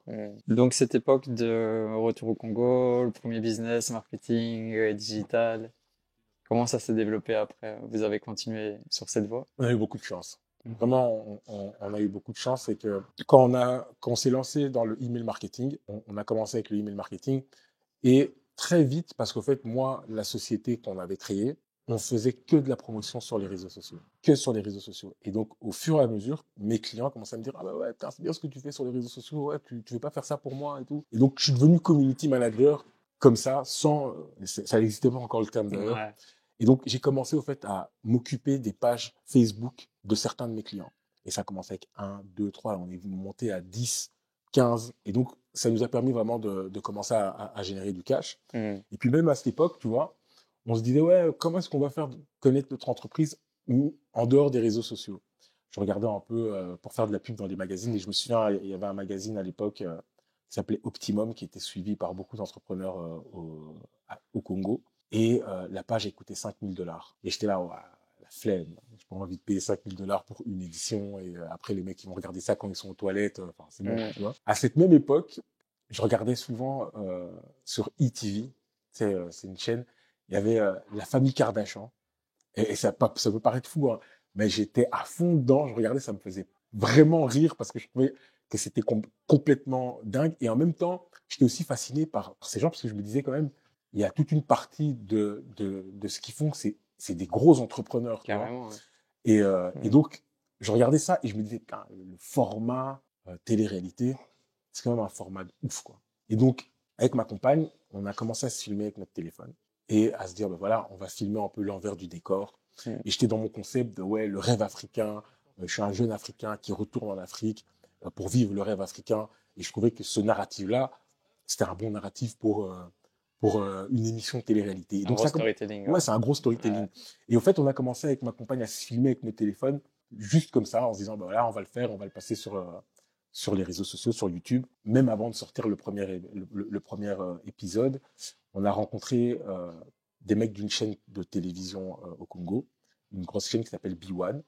Donc cette époque de retour au Congo, le premier business, marketing, digital, comment ça s'est développé après? Vous avez continué sur cette voie? On a eu beaucoup de chance. Vraiment, on a eu beaucoup de chance. C'est que quand on s'est lancé dans le email marketing, on a commencé avec le email marketing et très vite, parce qu'en fait, moi, la société qu'on avait créée, on faisait que de la promotion sur les réseaux sociaux, que sur les réseaux sociaux. Et donc, au fur et à mesure, mes clients commençaient à me dire, ah bah ouais, c'est bien ce que tu fais sur les réseaux sociaux, ouais, tu veux pas faire ça pour moi et tout. Et donc, je suis devenu community manager comme ça, ça n'existait pas encore le terme d'ailleurs. Ouais. Et donc, j'ai commencé au fait à m'occuper des pages Facebook de certains de mes clients. Et ça a commencé avec 1, 2, 3, on est monté à 10, 15. Et donc, ça nous a permis vraiment de commencer à générer du cash. Et puis même à cette époque, tu vois, on se disait, ouais, comment est-ce qu'on va faire connaître notre entreprise en dehors des réseaux sociaux? Je regardais un peu pour faire de la pub dans les magazines. Et je me souviens, il y avait un magazine à l'époque qui s'appelait Optimum, qui était suivi par beaucoup d'entrepreneurs au Congo. Et la page a coûté $5 000. Et j'étais là, ouais, la flemme. J'ai pas envie de payer $5 000 pour une édition. Et après, les mecs, ils vont regarder ça quand ils sont aux toilettes. Enfin, c'est bon, tu vois. À cette même époque, je regardais souvent sur ETV, c'est une chaîne, il y avait la famille Kardashian. Et ça peut paraître fou, hein, mais j'étais à fond dedans. Je regardais, ça me faisait vraiment rire parce que je trouvais que c'était complètement dingue. Et en même temps, j'étais aussi fasciné par ces gens parce que je me disais quand même, il y a toute une partie de ce qu'ils font, c'est des gros entrepreneurs. Carrément, ouais. Et donc, je regardais ça et je me disais, putain, le format télé-réalité, c'est quand même un format de ouf, quoi. Et donc, avec ma compagne, on a commencé à se filmer avec notre téléphone et à se dire, ben voilà, on va filmer un peu l'envers du décor. Et j'étais dans mon concept de, ouais, le rêve africain. Je suis un jeune Africain qui retourne en Afrique pour vivre le rêve africain. Et je trouvais que ce narratif-là, c'était un bon narratif pour une émission de télé-réalité. Et Un donc, gros storytelling. Ouais, c'est un gros storytelling. Ouais. Et au fait, on a commencé avec ma compagne à se filmer avec nos téléphones, juste comme ça, en se disant, ben voilà, on va le faire, on va le passer sur les réseaux sociaux, sur YouTube. Même avant de sortir le premier épisode, on a rencontré des mecs d'une chaîne de télévision au Congo, une grosse chaîne qui s'appelle B1.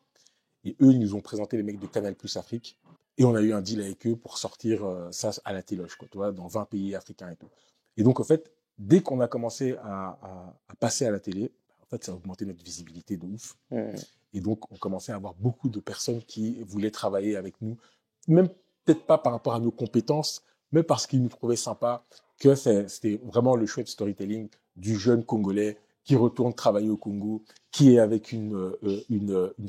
Et eux, ils nous ont présenté les mecs de Canal Plus Afrique. Et on a eu un deal avec eux pour sortir ça à la téloche, quoi, tu vois, dans 20 pays africains et tout. Et donc, en fait, dès qu'on a commencé à passer à la télé, en fait, ça a augmenté notre visibilité de ouf. Et donc, on commençait à avoir beaucoup de personnes qui voulaient travailler avec nous, même peut-être pas par rapport à nos compétences, mais parce qu'ils nous trouvaient sympa, que c'était vraiment le chouette storytelling du jeune Congolais qui retourne travailler au Congo, qui est avec une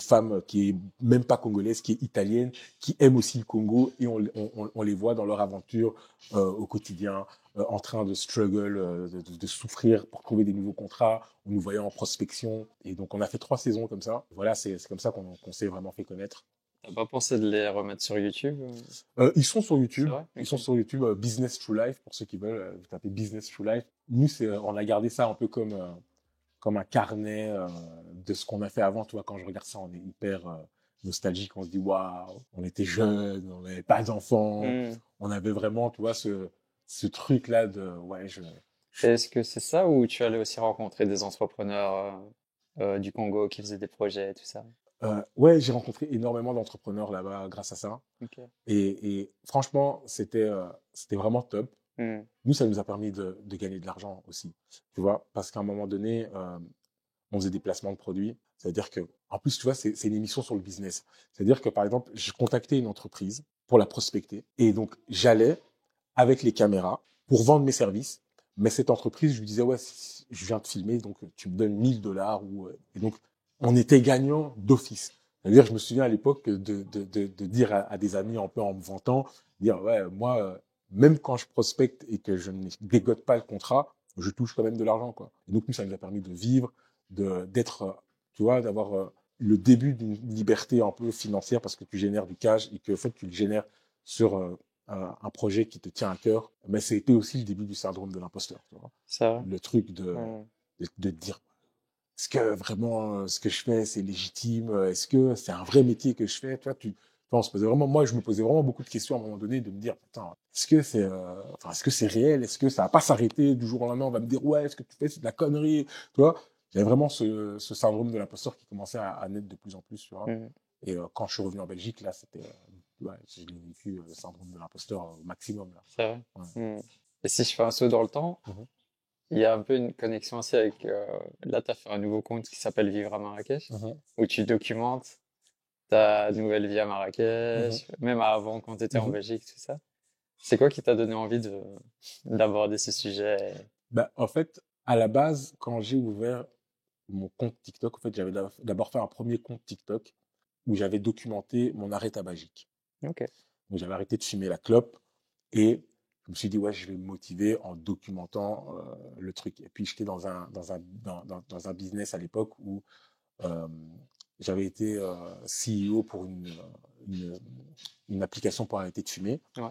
femme qui est même pas congolaise, qui est italienne, qui aime aussi le Congo, et on les voit dans leur aventure au quotidien, en train de struggle, de souffrir pour trouver des nouveaux contrats. On nous voyait en prospection, et donc on a fait 3 saisons comme ça. Voilà, c'est comme ça qu'on s'est vraiment fait connaître. T'as pas pensé de les remettre sur YouTube? Ils sont sur YouTube. C'est vrai? Ils sont sur YouTube. Business True Life, pour ceux qui veulent, vous tapez Business True Life. Nous, on a gardé ça un peu comme un carnet de ce qu'on a fait avant. Tu vois, quand je regarde ça, on est hyper nostalgique. On se dit, waouh, on était jeunes, on n'avait pas d'enfants. On avait vraiment, tu vois, ce truc-là de, ouais, Est-ce que c'est ça ou tu allais aussi rencontrer des entrepreneurs du Congo qui faisaient des projets et tout ça? Ouais, j'ai rencontré énormément d'entrepreneurs là-bas grâce à ça. Okay. Et franchement, c'était vraiment top. Nous, ça nous a permis de gagner de l'argent aussi, tu vois, parce qu'à un moment donné, on faisait des placements de produits. C'est-à-dire que, en plus, tu vois, c'est une émission sur le business. C'est-à-dire que, par exemple, je contactais une entreprise pour la prospecter. Et donc, j'allais avec les caméras pour vendre mes services. Mais cette entreprise, je lui disais, ouais, je viens de filmer, donc tu me donnes $1000. Et donc, on était gagnant d'office. C'est-à-dire, je me souviens à l'époque de dire à des amis un peu en me vantant, dire, ouais, moi, même quand je prospecte et que je ne dégote pas le contrat, je touche quand même de l'argent, quoi. Et donc, nous, ça nous a permis de vivre, d'être, tu vois, d'avoir le début d'une liberté un peu financière parce que tu génères du cash et que, en fait, tu le génères sur un projet qui te tient à cœur. Mais c'était aussi le début du syndrome de l'imposteur, tu vois. Ça. Le truc de dire, est-ce que vraiment ce que je fais, c'est légitime? Est-ce que c'est un vrai métier que je fais? Tu vois, on se posait vraiment, moi, je me posais vraiment beaucoup de questions à un moment donné, de me dire, putain, est-ce que c'est réel? Est-ce que ça va pas s'arrêter du jour au lendemain? On va me dire, ouais, ce que tu fais, c'est de la connerie. Tu vois, j'avais vraiment ce syndrome de l'imposteur qui commençait à naître de plus en plus, tu vois. Et quand je suis revenu en Belgique, là, ouais, j'ai vécu le syndrome de l'imposteur au maximum, là. C'est vrai. Ouais. Et si je fais un saut dans le temps, il y a un peu une connexion aussi avec, là, tu as fait un nouveau compte qui s'appelle Vivre à Marrakech, où tu documentes ta nouvelle vie à Marrakech, même avant quand tu étais en Belgique, tout ça. C'est quoi qui t'a donné envie d'aborder ce sujet? Bah, en fait, à la base, quand j'ai ouvert mon compte TikTok, en fait, j'avais d'abord fait un premier compte TikTok où j'avais documenté mon arrêt tabagique. Okay. Donc, j'avais arrêté de fumer la clope et je me suis dit, ouais, je vais me motiver en documentant le truc. Et puis, j'étais dans un business à l'époque où j'avais été CEO pour une application pour arrêter de fumer. Ouais.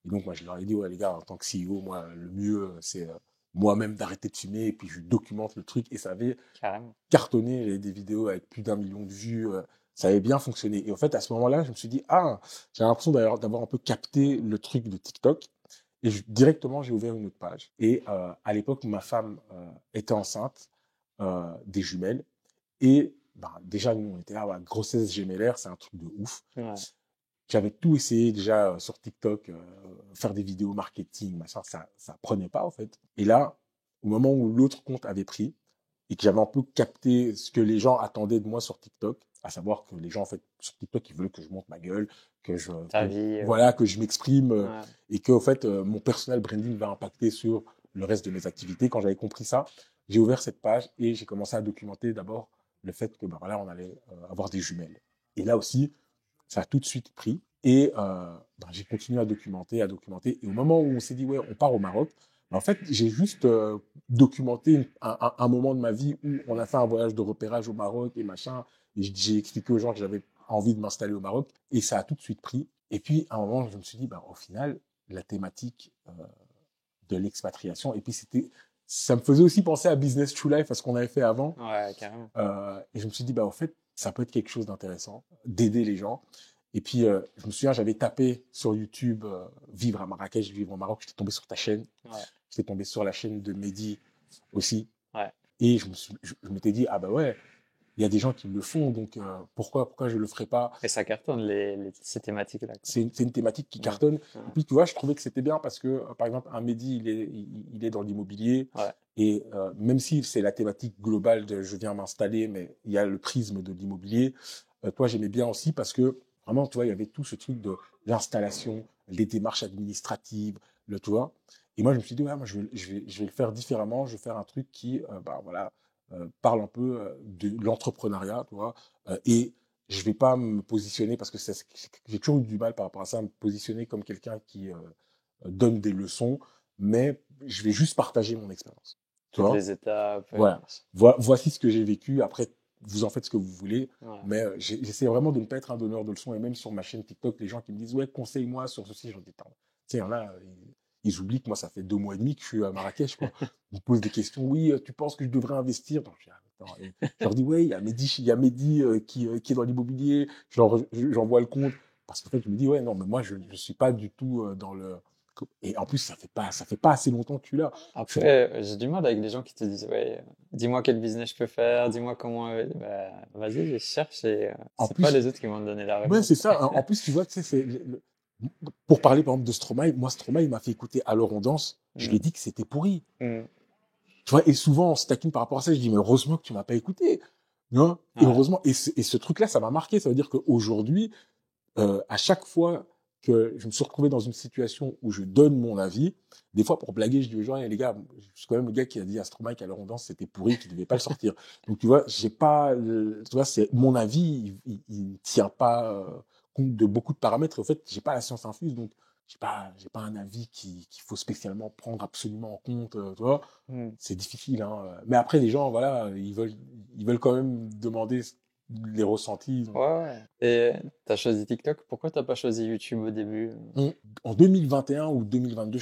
Et donc, moi, je leur ai dit, ouais, les gars, en tant que CEO, moi, le mieux, c'est moi-même d'arrêter de fumer. Et puis, je documente le truc. Et ça avait cartonné. J'avais des vidéos avec plus d'1 million de vues. Ça avait bien fonctionné. Et en fait, à ce moment-là, je me suis dit, j'ai l'impression d'avoir un peu capté le truc de TikTok. Et directement, j'ai ouvert une autre page. Et à l'époque, ma femme était enceinte des jumelles. Et déjà, nous, on était là, ouais, grossesse gémellaire, c'est un truc de ouf. Ouais. J'avais tout essayé déjà sur TikTok, faire des vidéos marketing, machin, ça prenait pas, en fait. Et là, au moment où l'autre compte avait pris, et que j'avais un peu capté ce que les gens attendaient de moi sur TikTok, à savoir que les gens, en fait, sur TikTok, ils veulent que je monte ma gueule, que voilà, que je m'exprime, Ouais. et que, en fait, mon personal branding va impacter sur le reste de mes activités. Quand j'avais compris ça, j'ai ouvert cette page et j'ai commencé à documenter d'abord le fait que, voilà, on allait avoir des jumelles. Et là aussi, ça a tout de suite pris. Et j'ai continué à documenter. Et au moment où on s'est dit, ouais, on part au Maroc, en fait, j'ai juste documenté un moment de ma vie où on a fait un voyage de repérage au Maroc et machin. Et j'ai expliqué aux gens que j'avais envie de m'installer au Maroc. Et ça a tout de suite pris. Et puis, à un moment, je me suis dit, au final, la thématique de l'expatriation, et puis ça me faisait aussi penser à Business True Life, à ce qu'on avait fait avant. Ouais, carrément. Et je me suis dit, en fait, ça peut être quelque chose d'intéressant, d'aider les gens. Et puis, je me souviens, j'avais tapé sur YouTube vivre à Marrakech, vivre au Maroc. J'étais tombé sur ta chaîne. Ouais. J'étais tombé sur la chaîne de Mehdi aussi. Ouais. Et je m'étais dit, ouais, il y a des gens qui le font, donc pourquoi je le ferais pas? Et ça cartonne ces thématiques-là. C'est une thématique qui cartonne. Ouais. Et puis, tu vois, je trouvais que c'était bien parce que, par exemple, un Mehdi, il est dans l'immobilier. Ouais. Et même si c'est la thématique globale de je viens m'installer, mais il y a le prisme de l'immobilier, toi, j'aimais bien aussi parce que vraiment, tu vois, il y avait tout ce truc de l'installation, les démarches administratives, tu vois. Et moi, je me suis dit, ouais, moi, je vais le faire différemment. Je vais faire un truc qui, parle un peu de l'entrepreneuriat, tu vois. Et je vais pas me positionner parce que j'ai toujours eu du mal par rapport à ça, à me positionner comme quelqu'un qui donne des leçons, mais je vais juste partager mon expérience. Tu Toutes vois? les étapes. Voilà. Voici ce que j'ai vécu. Après, vous en faites ce que vous voulez. Ouais. Mais j'essaie vraiment de ne pas être un donneur de leçons. Et même sur ma chaîne TikTok, les gens qui me disent, ouais, conseille-moi sur ceci, j'en dis, tu sais, il y en a, ils oublient que moi, ça fait 2 mois et demi que je suis à Marrakech, quoi. Ils me posent des questions. Oui, tu penses que je devrais investir? Donc, je leur dis, ouais, il y a Mehdi qui est dans l'immobilier. J'envoie le compte. Parce qu'en fait, je me dis, ouais, non, mais moi, je ne suis pas du tout dans le. Et en plus, ça fait pas assez longtemps que je suis là. Après, j'ai du mal avec les gens qui te disent, ouais, dis-moi quel business je peux faire, dis-moi comment. Vas-y, je cherche et c'est pas les autres qui vont te donner la réponse. Ouais, c'est ça. En plus, tu vois, tu sais, pour parler par exemple de Stromae, moi, Stromae, il m'a fait écouter Alors on danse. Je lui ai dit que c'était pourri. Tu vois, et souvent, on se taquine par rapport à ça. Je dis, mais heureusement que tu m'as pas écouté. Non? Et heureusement, et ce truc-là, ça m'a marqué. Ça veut dire qu'aujourd'hui, à chaque fois que je me suis retrouvé dans une situation où je donne mon avis, des fois pour blaguer, je dis aux gens, les gars, je suis quand même le gars qui a dit à Stromae qu'à l'heure on danse, c'était pourri, qu'il devait pas le sortir. Donc tu vois, j'ai pas, tu vois, c'est mon avis, il tient pas compte de beaucoup de paramètres. Et en fait, j'ai pas la science infuse, donc j'ai pas un avis qu'il faut spécialement prendre absolument en compte, tu vois. C'est difficile, hein. Mais après, les gens, voilà, ils veulent quand même demander les ressentis. Donc. Ouais. Et t'as choisi TikTok. Pourquoi t'as pas choisi YouTube au début? En 2021 ou 2022,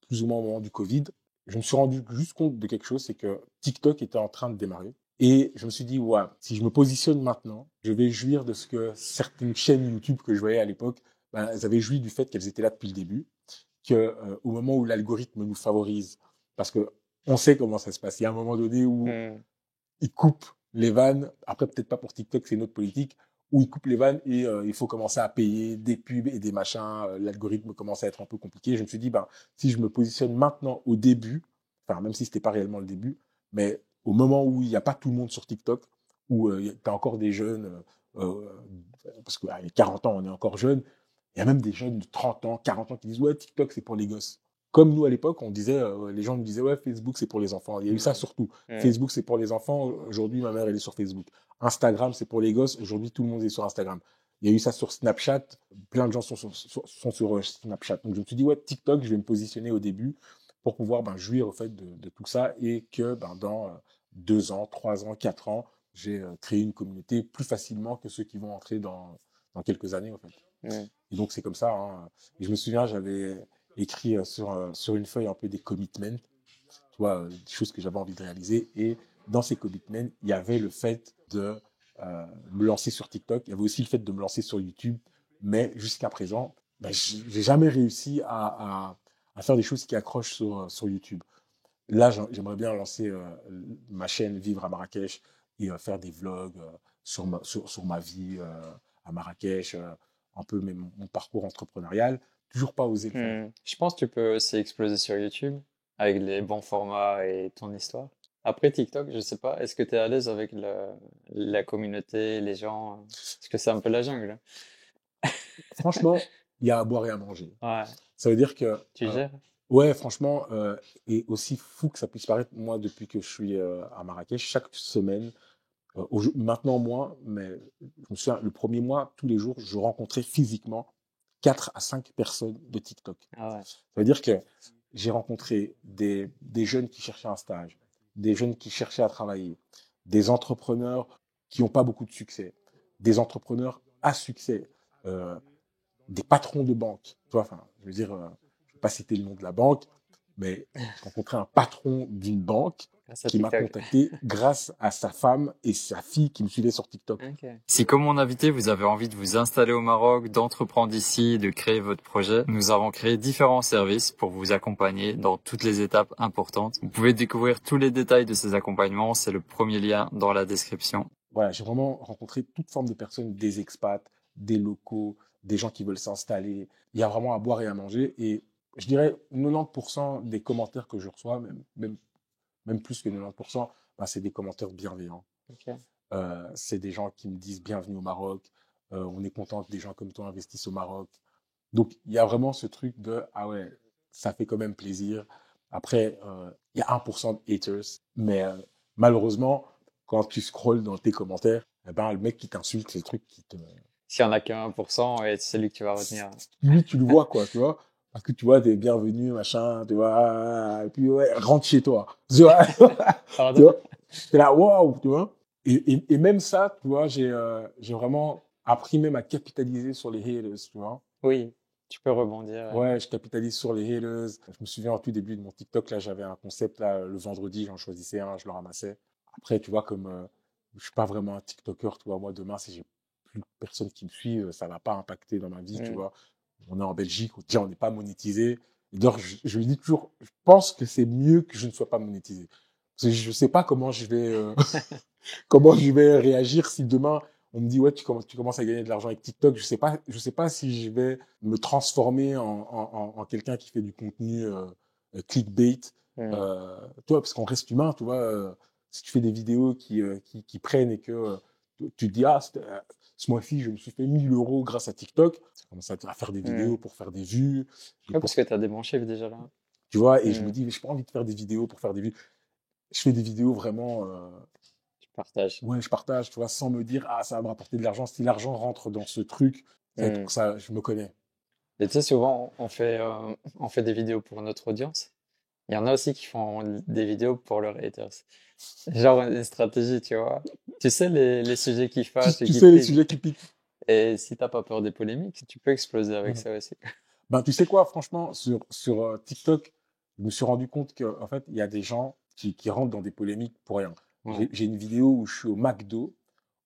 plus ou moins au moment du Covid, je me suis rendu juste compte de quelque chose, c'est que TikTok était en train de démarrer. Et je me suis dit, ouais, si je me positionne maintenant, je vais jouir de ce que certaines chaînes YouTube que je voyais à l'époque, elles avaient joui du fait qu'elles étaient là depuis le début, que au moment où l'algorithme nous favorise, parce que on sait comment ça se passe. Il y a un moment donné où il coupe les vannes. Après, peut-être pas pour TikTok, c'est une autre politique, où ils coupent les vannes et il faut commencer à payer des pubs et des machins. L'algorithme commence à être un peu compliqué. Je me suis dit, si je me positionne maintenant au début, enfin, même si c'était pas réellement le début, mais au moment où il n'y a pas tout le monde sur TikTok, où tu as encore des jeunes, parce qu'à 40 ans, on est encore jeunes, il y a même des jeunes de 30 ans, 40 ans qui disent, ouais, TikTok, c'est pour les gosses. Comme nous, à l'époque, on disait, les gens nous disaient, ouais, Facebook, c'est pour les enfants. Il y a eu ça surtout. Facebook, c'est pour les enfants. Aujourd'hui, ma mère, elle est sur Facebook. Instagram, c'est pour les gosses. Aujourd'hui, tout le monde est sur Instagram. Il y a eu ça sur Snapchat. Plein de gens sont sur Snapchat. Donc, je me suis dit, ouais, TikTok, je vais me positionner au début pour pouvoir jouir, au fait, de tout ça et que dans 2 ans, 3 ans, 4 ans, j'ai créé une communauté plus facilement que ceux qui vont entrer dans quelques années, en fait. Et donc, c'est comme ça. Hein. Et je me souviens, j'avais écrit sur une feuille un peu des commitments, tu vois, des choses que j'avais envie de réaliser. Et dans ces commitments, il y avait le fait de me lancer sur TikTok. Il y avait aussi le fait de me lancer sur YouTube. Mais jusqu'à présent, j'ai jamais réussi à à faire des choses qui accrochent sur YouTube. Là, j'aimerais bien lancer ma chaîne Vivre à Marrakech et faire des vlogs sur ma vie à Marrakech, un peu même mon parcours entrepreneurial. Toujours pas osé le faire. Je pense que tu peux aussi exploser sur YouTube avec les bons formats et ton histoire. Après TikTok, je sais pas, est-ce que tu es à l'aise avec la communauté, les gens? Parce que c'est un peu la jungle. Franchement, il y a à boire et à manger. Ouais, Ça veut dire que, tu gères? ouais, franchement, et aussi fou que ça puisse paraître, moi, depuis que je suis à Marrakech, chaque semaine, maintenant moins, mais je me souviens, le premier mois, tous les jours, je rencontrais physiquement 4 à 5 personnes de TikTok. Ah ouais. Ça veut dire que j'ai rencontré des jeunes qui cherchaient un stage, des jeunes qui cherchaient à travailler, des entrepreneurs qui n'ont pas beaucoup de succès, des entrepreneurs à succès, des patrons de banque. Tu vois, enfin, je veux dire, je ne vais pas citer le nom de la banque, mais j'ai rencontré un patron d'une banque Grâce à qui m'a TikTok. contacté grâce à sa femme et sa fille qui me suivaient sur TikTok. Ok. Si, comme mon invité, vous avez envie de vous installer au Maroc, d'entreprendre ici, de créer votre projet, nous avons créé différents services pour vous accompagner dans toutes les étapes importantes. Vous pouvez découvrir tous les détails de ces accompagnements, c'est le premier lien dans la description. Voilà, j'ai vraiment rencontré toute forme de personnes, des expats, des locaux, des gens qui veulent s'installer. Il y a vraiment à boire et à manger. Et je dirais 90% des commentaires que je reçois, même plus que 90%, ben, c'est des commentaires bienveillants. Ok. C'est des gens qui me disent bienvenue au Maroc. On est content que des gens comme toi investissent au Maroc. Donc, il y a vraiment ce truc de ah ouais, ça fait quand même plaisir. Après, il y a 1% de haters, mais malheureusement, quand tu scrolles dans tes commentaires, eh ben, le mec qui t'insulte, c'est le truc qui te. S'il y en a que 1%, et c'est celui que tu vas retenir. Lui, tu le vois, quoi, tu vois. Parce que tu vois, t'es bienvenu, machin, tu vois. Et puis, ouais, rentre chez toi. Tu vois. Tu vois. T'es là, waouh, tu vois. Et même ça, tu vois, j'ai vraiment appris même à capitaliser sur les haters, tu vois. Oui, tu peux rebondir. Ouais, je capitalise sur les haters. Je me souviens au tout début de mon TikTok, là, j'avais un concept, là, le vendredi, j'en choisissais un, je le ramassais. Après, tu vois, comme je suis pas vraiment un TikToker, tu vois, moi, demain, si j'ai plus personne qui me suit, ça va pas impacter dans ma vie, tu vois. On est en Belgique, déjà, on n'est pas monétisé. Et donc, je lui dis toujours, je pense que c'est mieux que je ne sois pas monétisé. Parce que je sais pas comment je vais, comment je vais réagir si demain, on me dit, ouais, tu commences à gagner de l'argent avec TikTok. Je sais pas si je vais me transformer en quelqu'un qui fait du contenu clickbait. Tu vois, parce qu'on reste humain, tu vois. Si tu fais des vidéos qui prennent et que tu te dis, ah, ce mois-ci, je me suis fait 1000 euros grâce à TikTok. Tu commences à faire des vidéos pour faire des vues. Ouais, parce que tu as des bons chiffres déjà là. Tu vois, et je me dis, mais j'ai pas envie de faire des vidéos pour faire des vues. Je fais des vidéos vraiment. Tu partages. Ouais, je partage, tu vois, sans me dire, ah, ça va me rapporter de l'argent. Si l'argent rentre dans ce truc, ça va être pour ça, je me connais. Et tu sais, souvent, on fait des vidéos pour notre audience. Il y en a aussi qui font des vidéos pour leurs haters. Genre une stratégie, tu vois. Tu sais, les sujets qui fâchent et Tu qui sais, les piquent. sujets qui piquent. Et si t'as pas peur des polémiques, tu peux exploser avec ça aussi. Ben, tu sais quoi, franchement, sur TikTok, je me suis rendu compte qu'en fait, il y a des gens qui rentrent dans des polémiques pour rien. Ouais. J'ai une vidéo où je suis au McDo,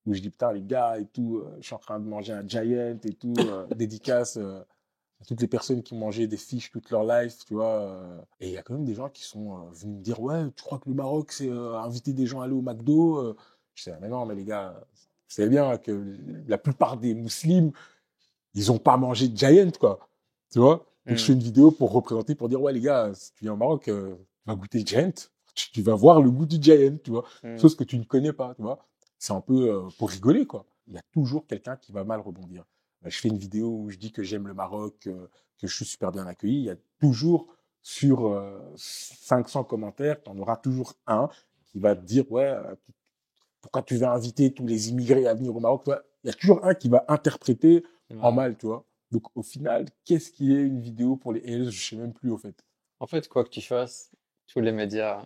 où je dis, putain, les gars, et tout, je suis en train de manger un Giant et tout, dédicace à toutes les personnes qui mangeaient des fiches toute leur life, tu vois. Et il y a quand même des gens qui sont venus me dire, ouais, tu crois que le Maroc, c'est inviter des gens à aller au McDo Je sais, mais non, mais les gars, vous savez bien que la plupart des musulmans, ils n'ont pas mangé de Giant, quoi. Tu vois. Donc, je fais une vidéo pour représenter, pour dire, ouais, les gars, si tu viens au Maroc, tu vas goûter Giant. Tu vas voir le goût du Giant, tu vois. Chose que tu ne connais pas, tu vois. C'est un peu pour rigoler, quoi. Il y a toujours quelqu'un qui va mal rebondir. Je fais une vidéo où je dis que j'aime le Maroc, que je suis super bien accueilli. Il y a toujours, sur 500 commentaires, tu en auras toujours un qui va te dire, ouais, pourquoi tu vas inviter tous les immigrés à venir au Maroc, tu vois. Il y a toujours un qui va interpréter en mal, tu vois. Donc, au final, qu'est-ce qui est une vidéo pour les haters? Je sais même plus, au fait. En fait, quoi que tu fasses, tous les médias,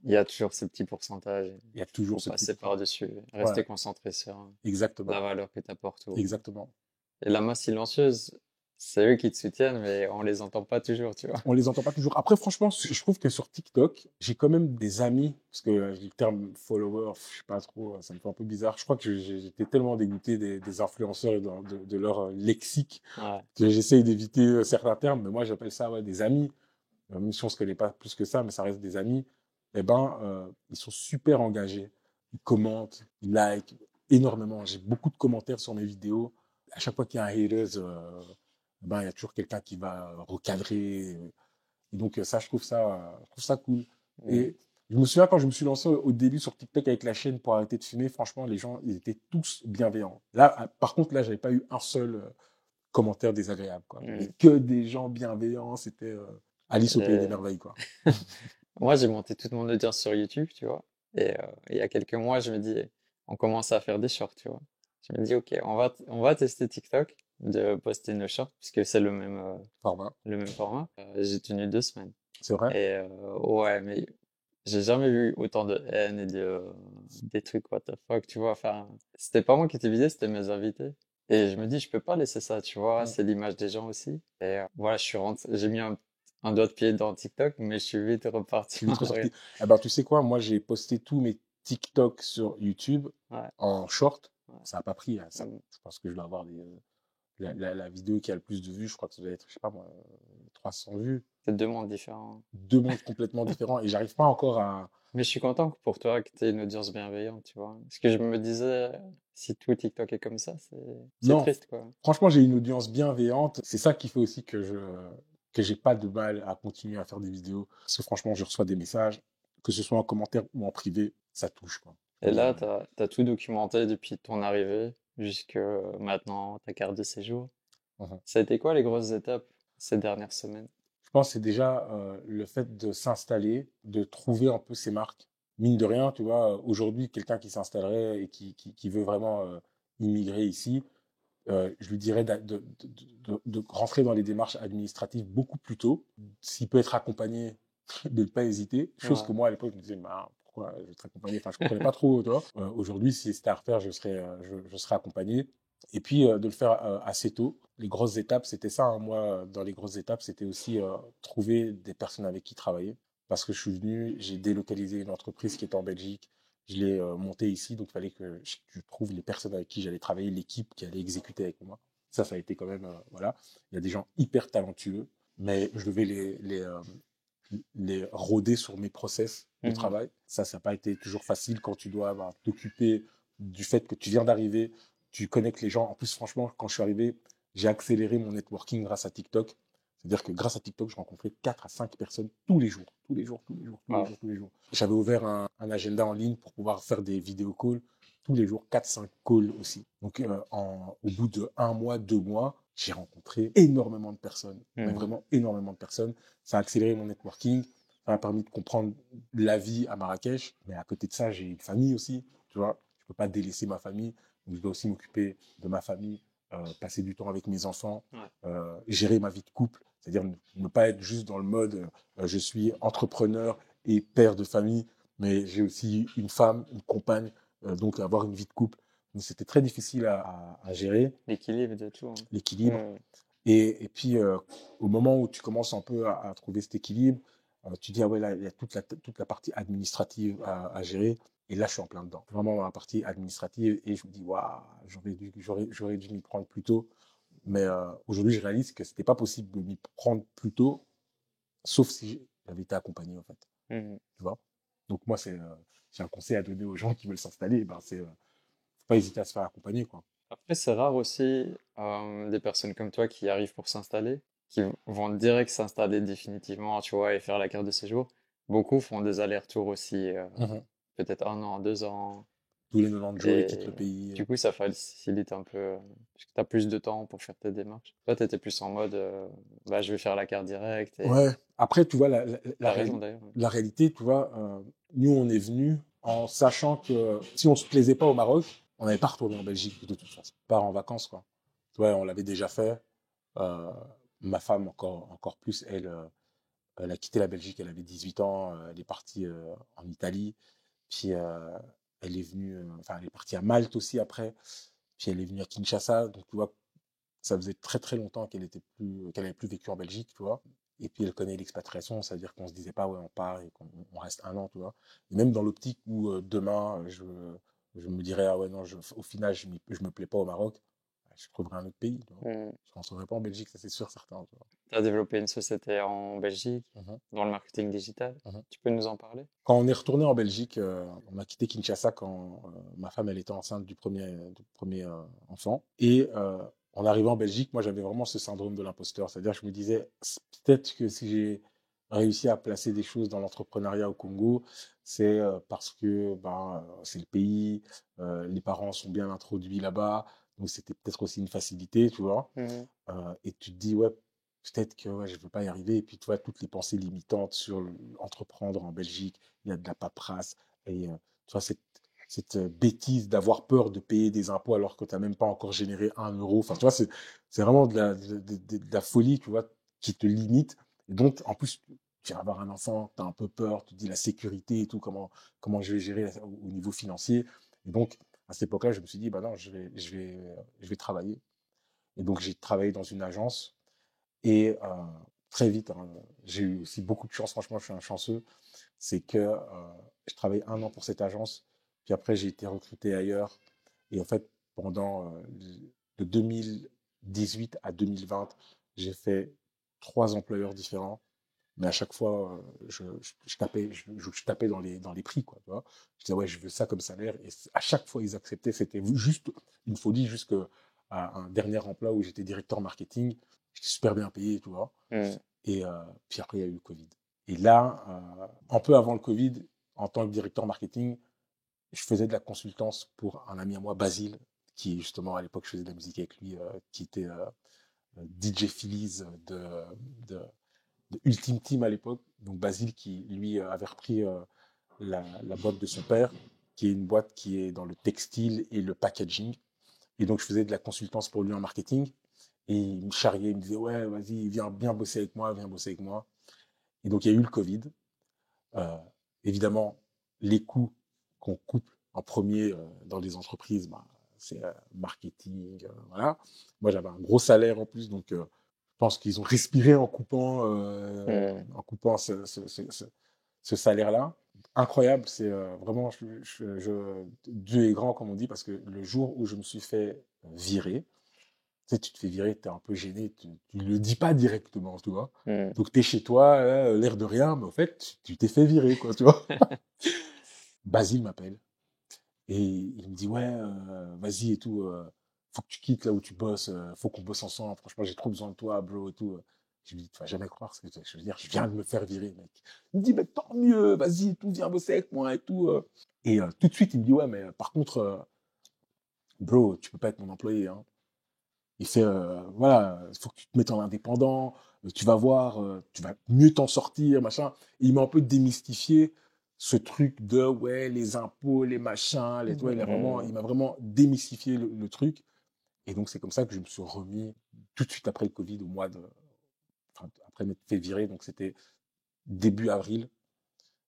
il y a toujours ce petit pourcentage. Il y a toujours ce passer par-dessus. Rester concentré sur la valeur que tu apportes. Exactement. Et la masse silencieuse, c'est eux qui te soutiennent, mais on les entend pas toujours, tu vois. On les entend pas toujours. Après, franchement, je trouve que sur TikTok, j'ai quand même des amis, parce que le terme follower, je sais pas trop, ça me fait un peu bizarre. Je crois que j'étais tellement dégoûté des influenceurs et de leur lexique que j'essaye d'éviter certains termes, mais moi, j'appelle ça des amis. même si on se connaît pas plus que ça, mais ça reste des amis, eh ben, ils sont super engagés. Ils commentent, ils likent énormément. J'ai beaucoup de commentaires sur mes vidéos. À chaque fois qu'il y a un haters, ben, il y a toujours quelqu'un qui va recadrer. Et donc, ça, je trouve ça cool. Et je me souviens quand je me suis lancé au début sur TikTok avec la chaîne pour arrêter de fumer, franchement, les gens, ils étaient tous bienveillants. Là, par contre, là, j'avais pas eu un seul commentaire désagréable, quoi. Mais que des gens bienveillants, c'était Alice au pays des merveilles, quoi. Moi, j'ai monté toute mon audience sur YouTube, tu vois. Et il y a quelques mois, je me dis, on commence à faire des shorts, tu vois. Je me dis, OK, on va tester TikTok, de poster nos shorts, puisque c'est Format. le même format. J'ai tenu 2 semaines. C'est vrai? Et ouais, mais j'ai jamais vu autant de haine et des trucs what the fuck, tu vois. Enfin, c'était pas moi qui étais visé, c'était mes invités. Et je me dis, je peux pas laisser ça, tu vois. C'est l'image des gens aussi. Et voilà, j'ai mis un doigt de pied dans TikTok, mais je suis vite reparti. Ah ben, tu sais quoi, moi j'ai posté tous mes TikTok sur YouTube en short. Ça n'a pas pris. Hein, je pense que je dois avoir la vidéo qui a le plus de vues. Je crois que ça doit être, je sais pas moi, 300 vues. C'est 2 mondes différents. 2 mondes complètement différents. Et j'arrive pas encore à. Mais je suis content pour toi que tu aies une audience bienveillante, tu vois. Parce que je me disais, si tout TikTok est comme ça, c'est triste, quoi. Franchement, j'ai une audience bienveillante. C'est ça qui fait aussi que j'ai pas de mal à continuer à faire des vidéos. Parce que franchement, je reçois des messages, que ce soit en commentaire ou en privé, ça touche, quoi. Et là, t'as tout documenté depuis ton arrivée jusque maintenant, ta carte de séjour. Ça a été quoi les grosses étapes ces dernières semaines? Je pense que c'est déjà le fait de s'installer, de trouver un peu ses marques. Mine de rien, tu vois, aujourd'hui, quelqu'un qui s'installerait et qui veut vraiment immigrer ici, je lui dirais de rentrer dans les démarches administratives beaucoup plus tôt. S'il peut être accompagné, de ne pas hésiter. Chose que moi, à l'époque, je me disais, bah, pourquoi je vais être accompagné? Enfin, je comprenais pas trop, tu vois. Aujourd'hui, si c'était à refaire, je serais accompagné. Et puis, de le faire assez tôt. Les grosses étapes, c'était ça. Hein. Moi, dans les grosses étapes, c'était aussi trouver des personnes avec qui travailler. Parce que je suis venu, j'ai délocalisé une entreprise qui était en Belgique. Je l'ai montée ici, donc il fallait que je trouve les personnes avec qui j'allais travailler, l'équipe qui allait exécuter avec moi. Ça a été quand même, voilà. Il y a des gens hyper talentueux, mais je devais les rôder sur mes process de travail. Ça n'a pas été toujours facile quand tu dois t'occuper du fait que tu viens d'arriver, tu connectes les gens. En plus, franchement, quand je suis arrivé, j'ai accéléré mon networking grâce à TikTok. C'est-à-dire que grâce à TikTok, je rencontrais 4 à 5 personnes tous les jours. J'avais ouvert un agenda en ligne pour pouvoir faire des vidéo calls tous les jours, 4-5 calls aussi. Donc, au bout de 1 mois, 2 mois, j'ai rencontré énormément de personnes, mais vraiment énormément de personnes. Ça a accéléré mon networking, ça m'a permis de comprendre la vie à Marrakech. Mais à côté de ça, j'ai une famille aussi, tu vois. Je peux pas délaisser ma famille, donc je dois aussi m'occuper de ma famille, passer du temps avec mes enfants, gérer ma vie de couple, c'est-à-dire ne pas être juste dans le mode je suis entrepreneur et père de famille, mais j'ai aussi une femme, une compagne, donc avoir une vie de couple. Donc c'était très difficile à gérer. L'équilibre de tout. Hein. L'équilibre. Et puis, au moment où tu commences un peu à trouver cet équilibre, tu dis, ah ouais, là, il y a toute la partie administrative à gérer. Et là, je suis en plein dedans. Vraiment dans la partie administrative. Et je me dis, waouh, j'aurais dû m'y prendre plus tôt. Mais aujourd'hui, je réalise que c'était pas possible de m'y prendre plus tôt, sauf si j'avais été accompagné, en fait. Tu vois? Donc, moi, j'ai un conseil à donner aux gens qui veulent s'installer. Ben, faut pas hésiter à se faire accompagner, quoi. Après, c'est rare aussi des personnes comme toi qui arrivent pour s'installer, qui vont direct s'installer définitivement, tu vois, et faire la carte de séjour. Beaucoup font des allers-retours aussi, peut-être 1 an, 2 ans. Tous les 90 jours, ils quittent le pays. Du coup, ça facilite un peu, parce que tu as plus de temps pour faire tes démarches. Toi, tu étais plus en mode, bah, je vais faire la carte directe. Ouais. Après, tu vois, la réalité, tu vois, nous, on est venus en sachant que si on se plaisait pas au Maroc, on n'allait pas retourner en Belgique de toute façon. Pas en vacances, quoi. Tu vois, on l'avait déjà fait. Ma femme, encore plus, elle a quitté la Belgique, elle avait 18 ans, elle est partie en Italie. Puis, elle est partie à Malte aussi après. Puis, elle est venue à Kinshasa. Donc, tu vois, ça faisait très, très longtemps qu'elle n'avait plus vécu en Belgique, tu vois. Et puis, elle connaît l'expatriation, c'est-à-dire qu'on se disait pas, ouais, on part et qu'on reste 1 an, tu vois. Et même dans l'optique où demain, je me dirais, ah ouais, non, au final, je me plais pas au Maroc, je trouverai un autre pays, tu vois. Je ne rentrerai pas en Belgique, ça c'est sûr, certain, tu vois. Tu as développé une société en Belgique dans le marketing digital. Tu peux nous en parler? Quand on est retourné en Belgique, on a quitté Kinshasa quand ma femme elle était enceinte du premier enfant. Et en arrivant en Belgique, moi j'avais vraiment ce syndrome de l'imposteur. C'est-à-dire je me disais, peut-être que si j'ai réussi à placer des choses dans l'entrepreneuriat au Congo, c'est parce que c'est le pays, les parents sont bien introduits là-bas, donc c'était peut-être aussi une facilité, tu vois. Et tu te dis, ouais, peut-être que ouais, je ne veux pas y arriver. Et puis, tu vois, toutes les pensées limitantes sur entreprendre en Belgique, il y a de la paperasse. Et tu vois, cette bêtise d'avoir peur de payer des impôts alors que tu n'as même pas encore généré 1 euro. Enfin, tu vois, c'est vraiment de la folie, tu vois, qui te limite. Et donc, en plus, tu vas avoir un enfant, tu as un peu peur, tu te dis la sécurité et tout, comment je vais gérer au niveau financier. Et donc, à cette époque-là, je me suis dit, bah non, je vais travailler. Et donc, j'ai travaillé dans une agence et très vite, hein, j'ai eu aussi beaucoup de chance, franchement, je suis un chanceux, c'est que je travaillais 1 an pour cette agence, puis après, j'ai été recruté ailleurs. Et en fait, pendant de 2018 à 2020, j'ai fait 3 employeurs différents. Mais à chaque fois, je tapais dans les prix, quoi, tu vois. Je disais, ouais, je veux ça comme salaire. Et à chaque fois, ils acceptaient. C'était juste une folie jusqu'à un dernier emploi où j'étais directeur marketing. J'étais super bien payé, tu vois. Et puis après, il y a eu le Covid. Et là, un peu avant le Covid, en tant que directeur marketing, je faisais de la consultance pour un ami à moi, Basile, qui justement, à l'époque, je faisais de la musique avec lui, qui était DJ Phillies de Ultime Team à l'époque. Donc Basile qui, lui, avait repris la boîte de son père, qui est une boîte qui est dans le textile et le packaging. Et donc je faisais de la consultance pour lui en marketing. Et il me charriait, il me disait, ouais, vas-y, viens bosser avec moi, viens bosser avec moi. Et donc il y a eu le Covid. Évidemment, les coûts qu'on coupe en premier dans les entreprises, c'est marketing, voilà. Moi, j'avais un gros salaire en plus, donc je pense qu'ils ont respiré en coupant ce salaire-là. Incroyable, c'est vraiment, Dieu est grand, comme on dit, parce que le jour où je me suis fait virer, tu sais, tu te fais virer, tu es un peu gêné, tu ne le dis pas directement, tu vois. Donc, tu es chez toi, l'air de rien, mais en fait, tu t'es fait virer, quoi, tu vois. Basile m'appelle et il me dit, ouais, vas-y et tout, faut que tu quittes là où tu bosses, faut qu'on bosse ensemble, franchement, j'ai trop besoin de toi, bro, et tout. Je lui dis, tu vas jamais croire ce que je veux dire, je viens de me faire virer, mec. Il me dit, mais tant mieux, vas-y, et tout, viens bosser avec moi et tout. Et tout de suite, il me dit, ouais, mais par contre, bro, tu peux pas être mon employé, hein. Il fait, voilà, il faut que tu te mettes en indépendant, tu vas voir, tu vas mieux t'en sortir, machin. Et il m'a un peu démystifié ce truc de, ouais, les impôts, les machins, tu vois, il m'a vraiment démystifié le truc. Et donc, c'est comme ça que je me suis remis tout de suite après le Covid, enfin, après m'être fait virer, donc c'était début avril.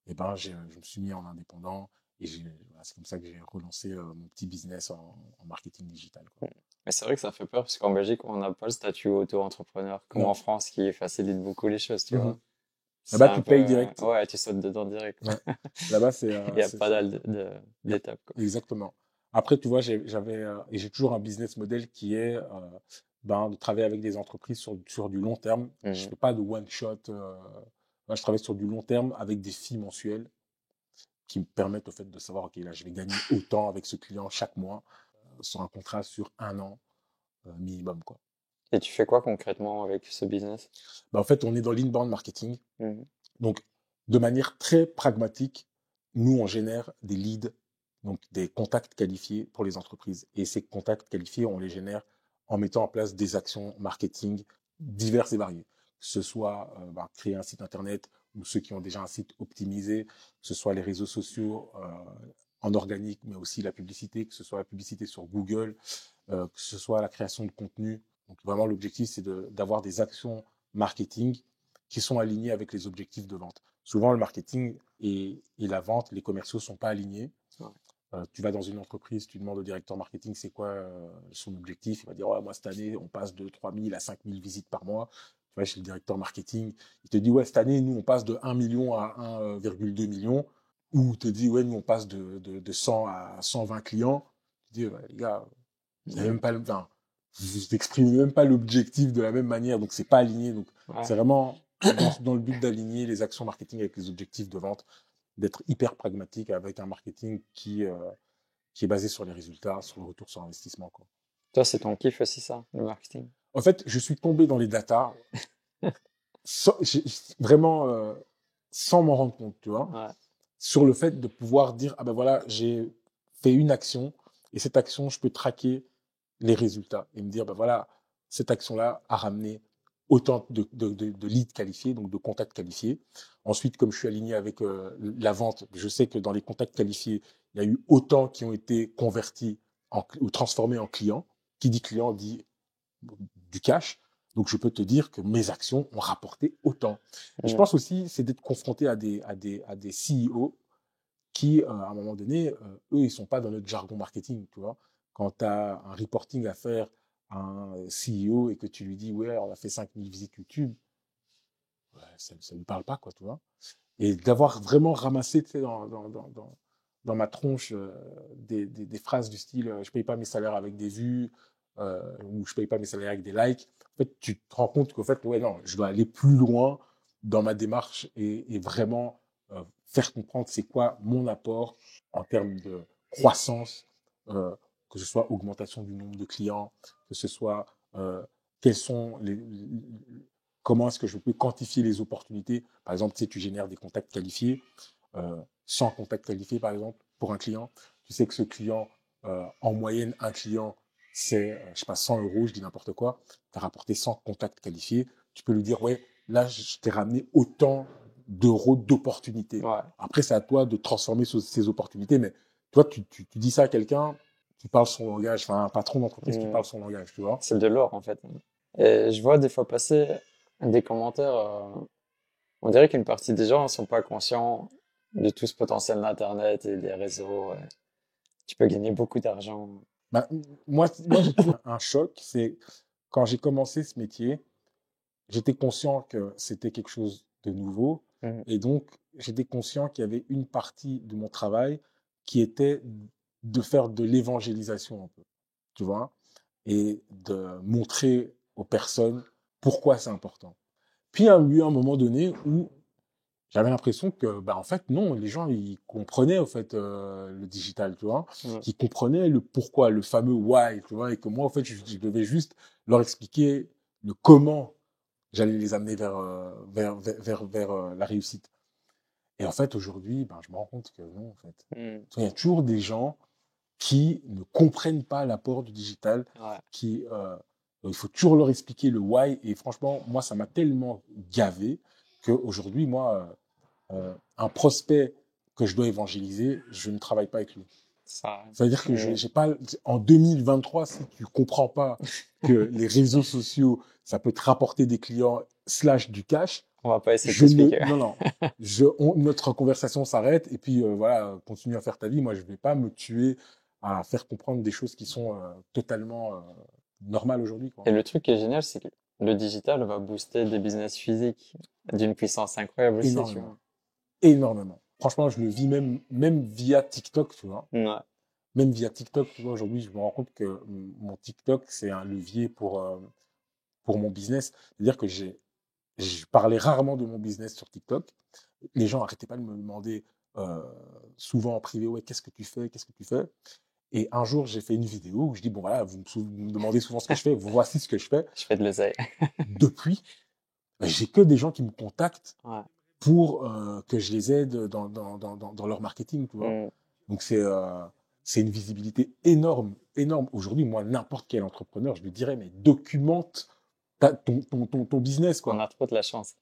Et ben, je me suis mis en indépendant et voilà, c'est comme ça que j'ai relancé mon petit business en marketing digital, quoi. Mais c'est vrai que ça fait peur parce qu'en Belgique, on n'a pas le statut auto-entrepreneur comme en France qui facilite beaucoup les choses, tu vois. C'est Là-bas, un tu peu, payes direct. ouais, tu sautes dedans direct. Ouais. Là-bas, Il n'y a pas d'étapes, quoi. Exactement. Après, tu vois, et j'ai toujours un business model qui est de travailler avec des entreprises sur du long terme. Je ne fais pas de one shot. Moi, je travaille sur du long terme avec des fees mensuelles qui me permettent au fait de savoir, OK, là, je vais gagner autant avec ce client chaque mois sur un contrat sur 1 an minimum, quoi. Et tu fais quoi concrètement avec ce business? En fait, on est dans l'inbound marketing. Donc, de manière très pragmatique, nous, on génère des leads, donc des contacts qualifiés pour les entreprises. Et ces contacts qualifiés, on les génère en mettant en place des actions marketing diverses et variées. Que ce soit créer un site internet ou ceux qui ont déjà un site optimisé, que ce soit les réseaux sociaux en organique, mais aussi la publicité, que ce soit la publicité sur Google, que ce soit la création de contenu. Donc vraiment, l'objectif, c'est d'avoir des actions marketing qui sont alignés avec les objectifs de vente. Souvent, le marketing et la vente, les commerciaux ne sont pas alignés. Tu vas dans une entreprise, tu demandes au directeur marketing c'est quoi son objectif. Il va dire, ouais, moi, cette année, on passe de 3 000 à 5 000 visites par mois. Tu vois, chez le directeur marketing, il te dit, ouais, cette année, nous, on passe de 1 million à 1,2 million. Ou il te dit, ouais, nous, on passe de 100 à 120 clients. Tu dis, ouais, les gars, vous n'avez même pas le... Enfin, vous n'exprimez même pas l'objectif de la même manière, donc c'est pas aligné. Donc c'est vraiment dans le but d'aligner les actions marketing avec les objectifs de vente, d'être hyper pragmatique avec un marketing qui est basé sur les résultats, sur le retour sur investissement, quoi. Toi, c'est ton kiff aussi, ça, le marketing? En fait, je suis tombé dans les datas vraiment sans m'en rendre compte, tu vois, sur le fait de pouvoir dire, ah ben voilà, j'ai fait une action et cette action, je peux traquer les résultats et me dire, ben voilà, cette action-là a ramené autant de leads qualifiés, donc de contacts qualifiés. Ensuite, comme je suis aligné avec la vente, je sais que dans les contacts qualifiés, il y a eu autant qui ont été convertis ou transformés en clients. Qui dit client dit du cash. Donc, je peux te dire que mes actions ont rapporté autant. Et je pense aussi, c'est d'être confronté à des CEO qui, à un moment donné, eux, ils sont pas dans notre jargon marketing, tu vois. Quand tu as un reporting à faire à un CEO et que tu lui dis, ouais, on a fait 5000 visites YouTube, ouais, ça lui parle pas, quoi, tu vois. Et d'avoir vraiment ramassé, tu sais, dans ma tronche des phrases du style, je paye pas mes salaires avec des vues, ou je paye pas mes salaires avec des likes. En fait, tu te rends compte qu'en fait, ouais, non, je dois aller plus loin dans ma démarche et vraiment faire comprendre c'est quoi mon apport en termes de croissance, que ce soit augmentation du nombre de clients, que ce soit quels sont comment est-ce que je peux quantifier les opportunités. Par exemple, tu sais, tu génères des contacts qualifiés, 100 contacts qualifiés par exemple pour un client. Tu sais que ce client, en moyenne, un client, c'est, je sais pas, 100 euros, je dis n'importe quoi. Tu as rapporté 100 contacts qualifiés. Tu peux lui dire, ouais, là, je t'ai ramené autant d'euros d'opportunités. Ouais. Après, c'est à toi de transformer ces opportunités. Mais toi, tu dis ça à quelqu'un, tu parles son langage. Enfin, un patron d'entreprise, tu parles son langage, tu vois. C'est de l'or, en fait. Et je vois des fois passer des commentaires. On dirait qu'une partie des gens ne sont pas conscients de tout ce potentiel d'Internet et des réseaux. Tu peux gagner beaucoup d'argent. Bah, moi j'ai toujours un choc. C'est quand j'ai commencé ce métier, j'étais conscient que c'était quelque chose de nouveau. Et donc, j'étais conscient qu'il y avait une partie de mon travail qui était de faire de l'évangélisation un peu, tu vois, et de montrer aux personnes pourquoi c'est important. Puis, il y a eu un moment donné où j'avais l'impression que, bah, en fait, non, les gens, ils comprenaient, en fait, le digital, tu vois. Ils comprenaient le pourquoi, le fameux why, tu vois, et que moi, en fait, je devais juste leur expliquer le comment j'allais les amener vers la réussite. Et en fait, aujourd'hui, ben, je me rends compte que non, en fait. Il y a toujours des gens qui ne comprennent pas l'apport du digital, qui, il faut toujours leur expliquer le why. Et franchement, moi, ça m'a tellement gavé qu'aujourd'hui, moi, un prospect que je dois évangéliser, je ne travaille pas avec lui. Ça veut dire que j'ai pas, en 2023, si tu comprends pas que les réseaux sociaux, ça peut te rapporter des clients / du cash. On va pas essayer de t'expliquer. Non. Notre conversation s'arrête et puis voilà, continue à faire ta vie. Moi, je vais pas me tuer à faire comprendre des choses qui sont totalement normales aujourd'hui, quoi. Et le truc qui est génial, c'est que le digital va booster des business physiques d'une puissance incroyable aussi, tu vois. Énormément. Franchement, je le vis même via TikTok, tu vois. Ouais. Même via TikTok, tu vois, aujourd'hui, je me rends compte que mon TikTok, c'est un levier pour mon business. C'est-à-dire que je parlais rarement de mon business sur TikTok. Les gens arrêtaient pas de me demander souvent en privé, ouais, qu'est-ce que tu fais, qu'est-ce que tu fais. Et un jour, j'ai fait une vidéo où je dis, bon voilà, vous me demandez souvent ce que je fais, voici ce que je fais. Je fais de l'oseille. Depuis, j'ai que des gens qui me contactent pour que je les aide dans leur marketing, tu vois. Donc c'est une visibilité énorme. Aujourd'hui, moi, n'importe quel entrepreneur, je lui dirais, mais documente ton business, quoi. On a trop de la chance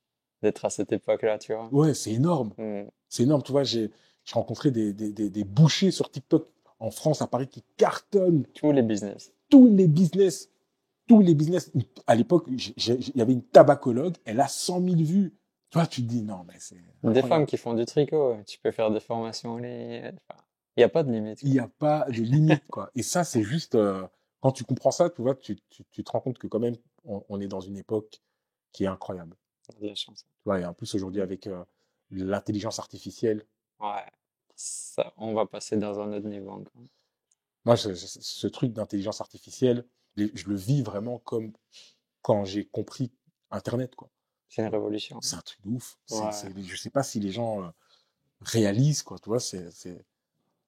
d'être à cette époque-là, tu vois. Ouais, c'est énorme. C'est énorme, tu vois. J'ai rencontré des bouchers sur TikTok en France, à Paris, qui cartonnent. Tous les business. À l'époque, il y avait une tabacologue, elle a 100 000 vues. Tu vois, tu te dis, non, mais c'est... Des femmes qui font du tricot, tu peux faire des formations en ligne. Enfin, il n'y a pas de limite. Il n'y a pas de limite, quoi. Et ça, c'est juste... quand tu comprends ça, tu vois, tu te rends compte que quand même, on est dans une époque qui est incroyable. De la chance. Tu vois, et en plus, aujourd'hui, avec l'intelligence artificielle... Ouais, ça, on va passer dans un autre niveau encore. Moi, ce truc d'intelligence artificielle, je le vis vraiment comme quand j'ai compris Internet, quoi. C'est une révolution. C'est un truc de ouf. Ouais. Je sais pas si les gens réalisent, quoi. Tu vois, c'est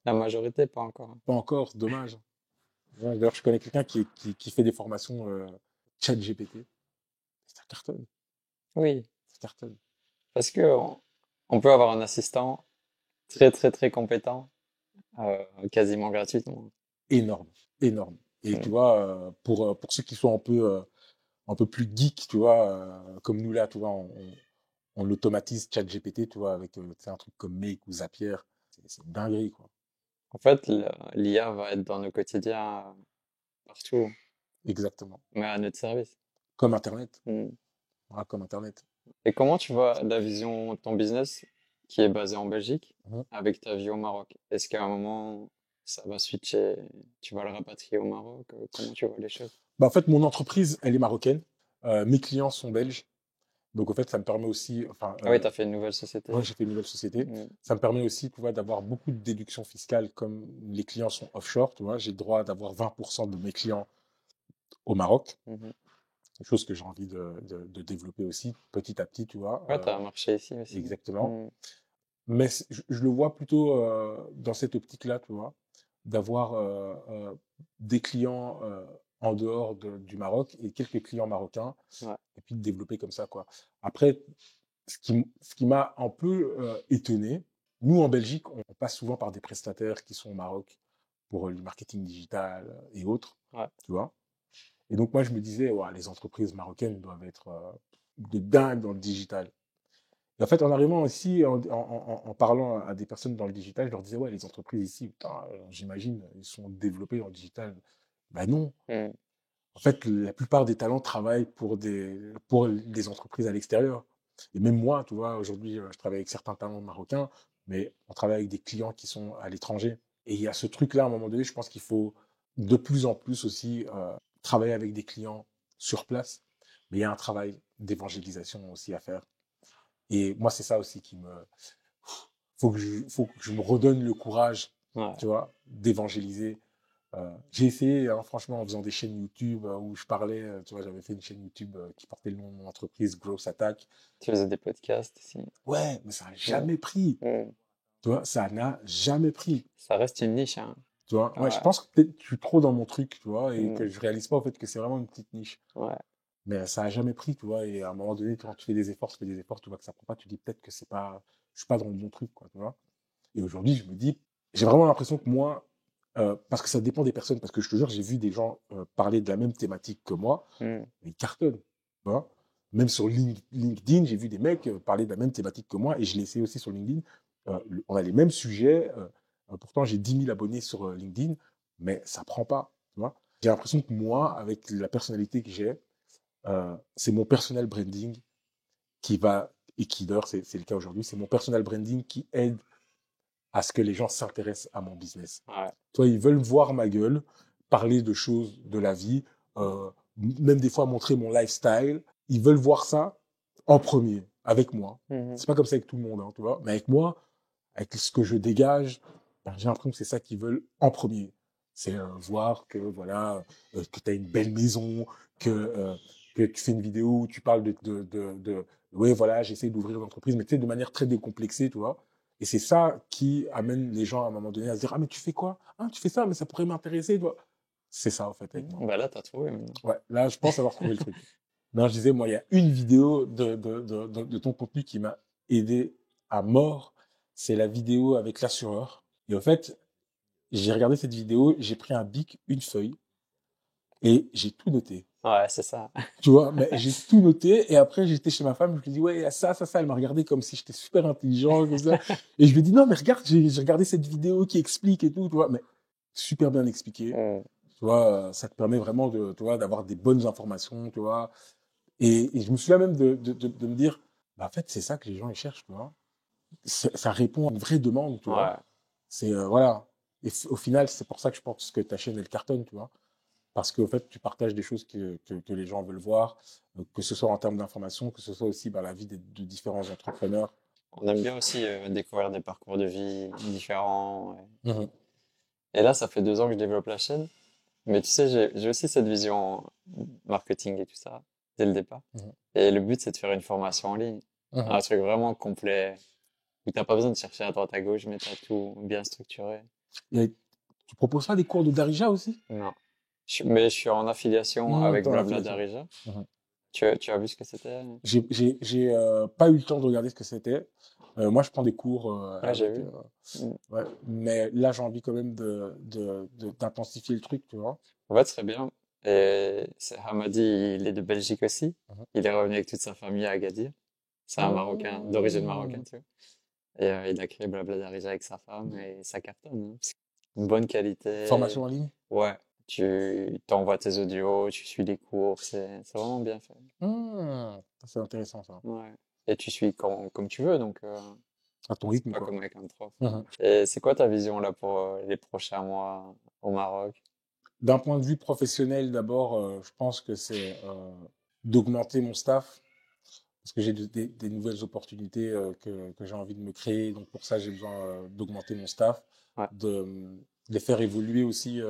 La majorité, pas encore. pas encore, dommage. Ouais, d'ailleurs, je connais quelqu'un qui fait des formations chat GPT. Ça cartonne, Oui, ça cartonne. parce que on peut avoir un assistant très, très, très compétent, quasiment gratuitement. Énorme, énorme. Et tu Mm. vois, pour ceux qui sont un peu plus geeks, tu vois, comme nous là, tu vois, on automatise ChatGPT, tu vois, avec tu sais, un truc comme Make ou Zapier. C'est une dinguerie, quoi. En fait, l'IA va être dans nos quotidiens partout, Exactement. mais à notre service. Comme Internet. Mm. Voilà, comme Internet. Et comment tu vois la vision de ton business qui est basé en Belgique Mhm. avec ta vie au Maroc? Est-ce qu'à un moment, ça va switcher, tu vas le rapatrier au Maroc? Comment tu vois les choses? Bah, en fait, mon entreprise, elle est marocaine. Mes clients sont belges. Donc, en fait, ça me permet aussi, enfin, Ah oui, tu as fait une nouvelle société. moi, j'ai fait une nouvelle société. Mm. Ça me permet aussi, tu vois, d'avoir beaucoup de déductions fiscales comme les clients sont offshore, tu vois. J'ai le droit d'avoir 20% de mes clients au Maroc. Mhm. Quelque chose que j'ai envie de développer aussi petit à petit, tu vois. Ouais, tu as un marché ici aussi. Exactement. Mm. Mais je le vois plutôt dans cette optique-là, tu vois, d'avoir des clients en dehors du Maroc et quelques clients marocains, Ouais. et puis de développer comme ça, quoi. Après, ce qui m'a un peu étonné, nous en Belgique, on passe souvent par des prestataires qui sont au Maroc pour le marketing digital et autres, Ouais. tu vois. Et donc moi, je me disais, ouais, les entreprises marocaines doivent être de dingue dans le digital. Et en fait, en arrivant ici, en parlant à des personnes dans le digital, je leur disais, ouais, les entreprises ici, putain, j'imagine, ils sont développés dans le digital. Ben non. Mm. En fait, la plupart des talents travaillent pour des entreprises à l'extérieur. Et même moi, tu vois, aujourd'hui, je travaille avec certains talents marocains, mais on travaille avec des clients qui sont à l'étranger. Et il y a ce truc-là, à un moment donné, je pense qu'il faut de plus en plus aussi travailler avec des clients sur place. Mais il y a un travail d'évangélisation aussi à faire. Et moi, c'est ça aussi qui me... faut que je me redonne le courage, Ouais. tu vois, d'évangéliser. J'ai essayé, hein, franchement, en faisant des chaînes YouTube où je parlais, tu vois, j'avais fait une chaîne YouTube qui portait le nom de mon entreprise, Growth Attack. Tu faisais des podcasts aussi. Ouais, mais ça n'a Mm. jamais pris. Mm. Tu vois, ça n'a jamais pris. Ça reste une niche, hein. Tu vois, ouais, je Ouais. pense que peut-être je suis trop dans mon truc, tu vois, et que Mm. je réalise pas, en fait, que c'est vraiment une petite niche. Ouais. Mais ça n'a jamais pris, tu vois, et à un moment donné, quand tu fais des efforts, tu fais des efforts, tu vois que ça prend pas, tu dis peut-être que c'est pas, je suis pas dans le bon truc, quoi, tu vois. Et aujourd'hui, je me dis, j'ai vraiment l'impression que moi, parce que ça dépend des personnes, parce que je te jure, j'ai vu des gens parler de la même thématique que moi, Mm. mais ils cartonnent. Tu vois. Même sur LinkedIn, j'ai vu des mecs parler de la même thématique que moi, et je l'ai essayé aussi sur LinkedIn. On a les mêmes sujets, pourtant j'ai 10 000 abonnés sur LinkedIn, mais ça prend pas. Tu vois. J'ai l'impression que moi, avec la personnalité que j'ai, c'est mon personal branding qui va, et qui d'ailleurs c'est le cas aujourd'hui, c'est mon personal branding qui aide à ce que les gens s'intéressent à mon business. Ouais. Toi, ils veulent voir ma gueule, parler de choses de la vie, même des fois montrer mon lifestyle. Ils veulent voir ça en premier, avec moi. Mhm. C'est pas comme ça avec tout le monde, hein, tu vois. Mais avec moi, avec ce que je dégage, ben, j'ai l'impression que c'est ça qu'ils veulent en premier. C'est voir que voilà, que tu as une belle maison, que tu fais une vidéo où tu parles ouais, voilà, j'essaie d'ouvrir une entreprise, mais tu sais, de manière très décomplexée, tu vois. Et c'est ça qui amène les gens à un moment donné à se dire, ah, mais tu fais quoi? Ah, tu fais ça, mais ça pourrait m'intéresser, toi. C'est ça, en fait, avec moi. Bah là, t'as trouvé maintenant. Ouais, là, je pense avoir trouvé le truc. Non, je disais, moi, il y a une vidéo de ton contenu qui m'a aidé à mort. C'est la vidéo avec l'assureur. Et en fait, j'ai regardé cette vidéo, j'ai pris un bic, une feuille, et j'ai tout noté. Ouais, c'est ça. Tu vois, mais j'ai tout noté, et après, j'étais chez ma femme, je lui ai dit, ouais, il y a ça, ça, ça. Elle m'a regardé comme si j'étais super intelligent, comme ça. Et je lui ai dit, non, mais regarde, j'ai regardé cette vidéo qui explique et tout, tu vois, mais super bien expliqué. Mm. Tu vois, ça te permet vraiment de, tu vois, d'avoir des bonnes informations, tu vois. Et je me souviens même de me dire, bah, en fait, c'est ça que les gens ils cherchent, tu vois. Ça répond à une vraie demande, tu vois. Ouais. C'est, voilà. Et au final, c'est pour ça que je pense que ta chaîne, elle cartonne, tu vois. Parce qu'au fait, tu partages des choses que les gens veulent voir, que ce soit en termes d'information, que ce soit aussi la vie de différents entrepreneurs. On aime bien aussi découvrir des parcours de vie différents. Ouais. Mhm. Et là, ça fait 2 ans que je développe la chaîne. Mais tu sais, j'ai aussi cette vision marketing et tout ça, dès le départ. Mhm. Et le but, c'est de faire une formation en ligne. Mhm. Un truc vraiment complet, où t'as pas besoin de chercher à droite à gauche, mais t'as tout bien structuré. Tu proposes pas des cours de Darija aussi? Non. Mais je suis en affiliation Non, avec t'es en Blabla affiliation. Darija. Mhm. Tu as vu ce que c'était? J'ai pas eu le temps de regarder ce que c'était. Moi, je prends des cours Ouais, j'ai avec. vu. Mm. Ouais. Mais là, j'ai envie quand même d'intensifier le truc, tu vois. En fait, très bien. Et Hamadi, il est de Belgique aussi. Mhm. Il est revenu avec toute sa famille à Agadir. C'est un Marocain, d'origine marocaine, tu vois. Et il a créé Blabla Darija avec sa femme et ça cartonne, hein. Une bonne qualité. Formation en ligne? Ouais. Tu t'envoies tes audios, tu suis les cours, c'est vraiment bien fait. C'est intéressant, ça. Ouais. Et tu suis comme tu veux, donc À ton rythme, pas quoi. comme avec un prof. Mhm. Et c'est quoi ta vision là pour les prochains mois au Maroc? D'un point de vue professionnel, d'abord, je pense que c'est d'augmenter mon staff. Parce que j'ai des nouvelles opportunités que j'ai envie de me créer. Donc pour ça, j'ai besoin d'augmenter mon staff, Ouais. de les faire évoluer aussi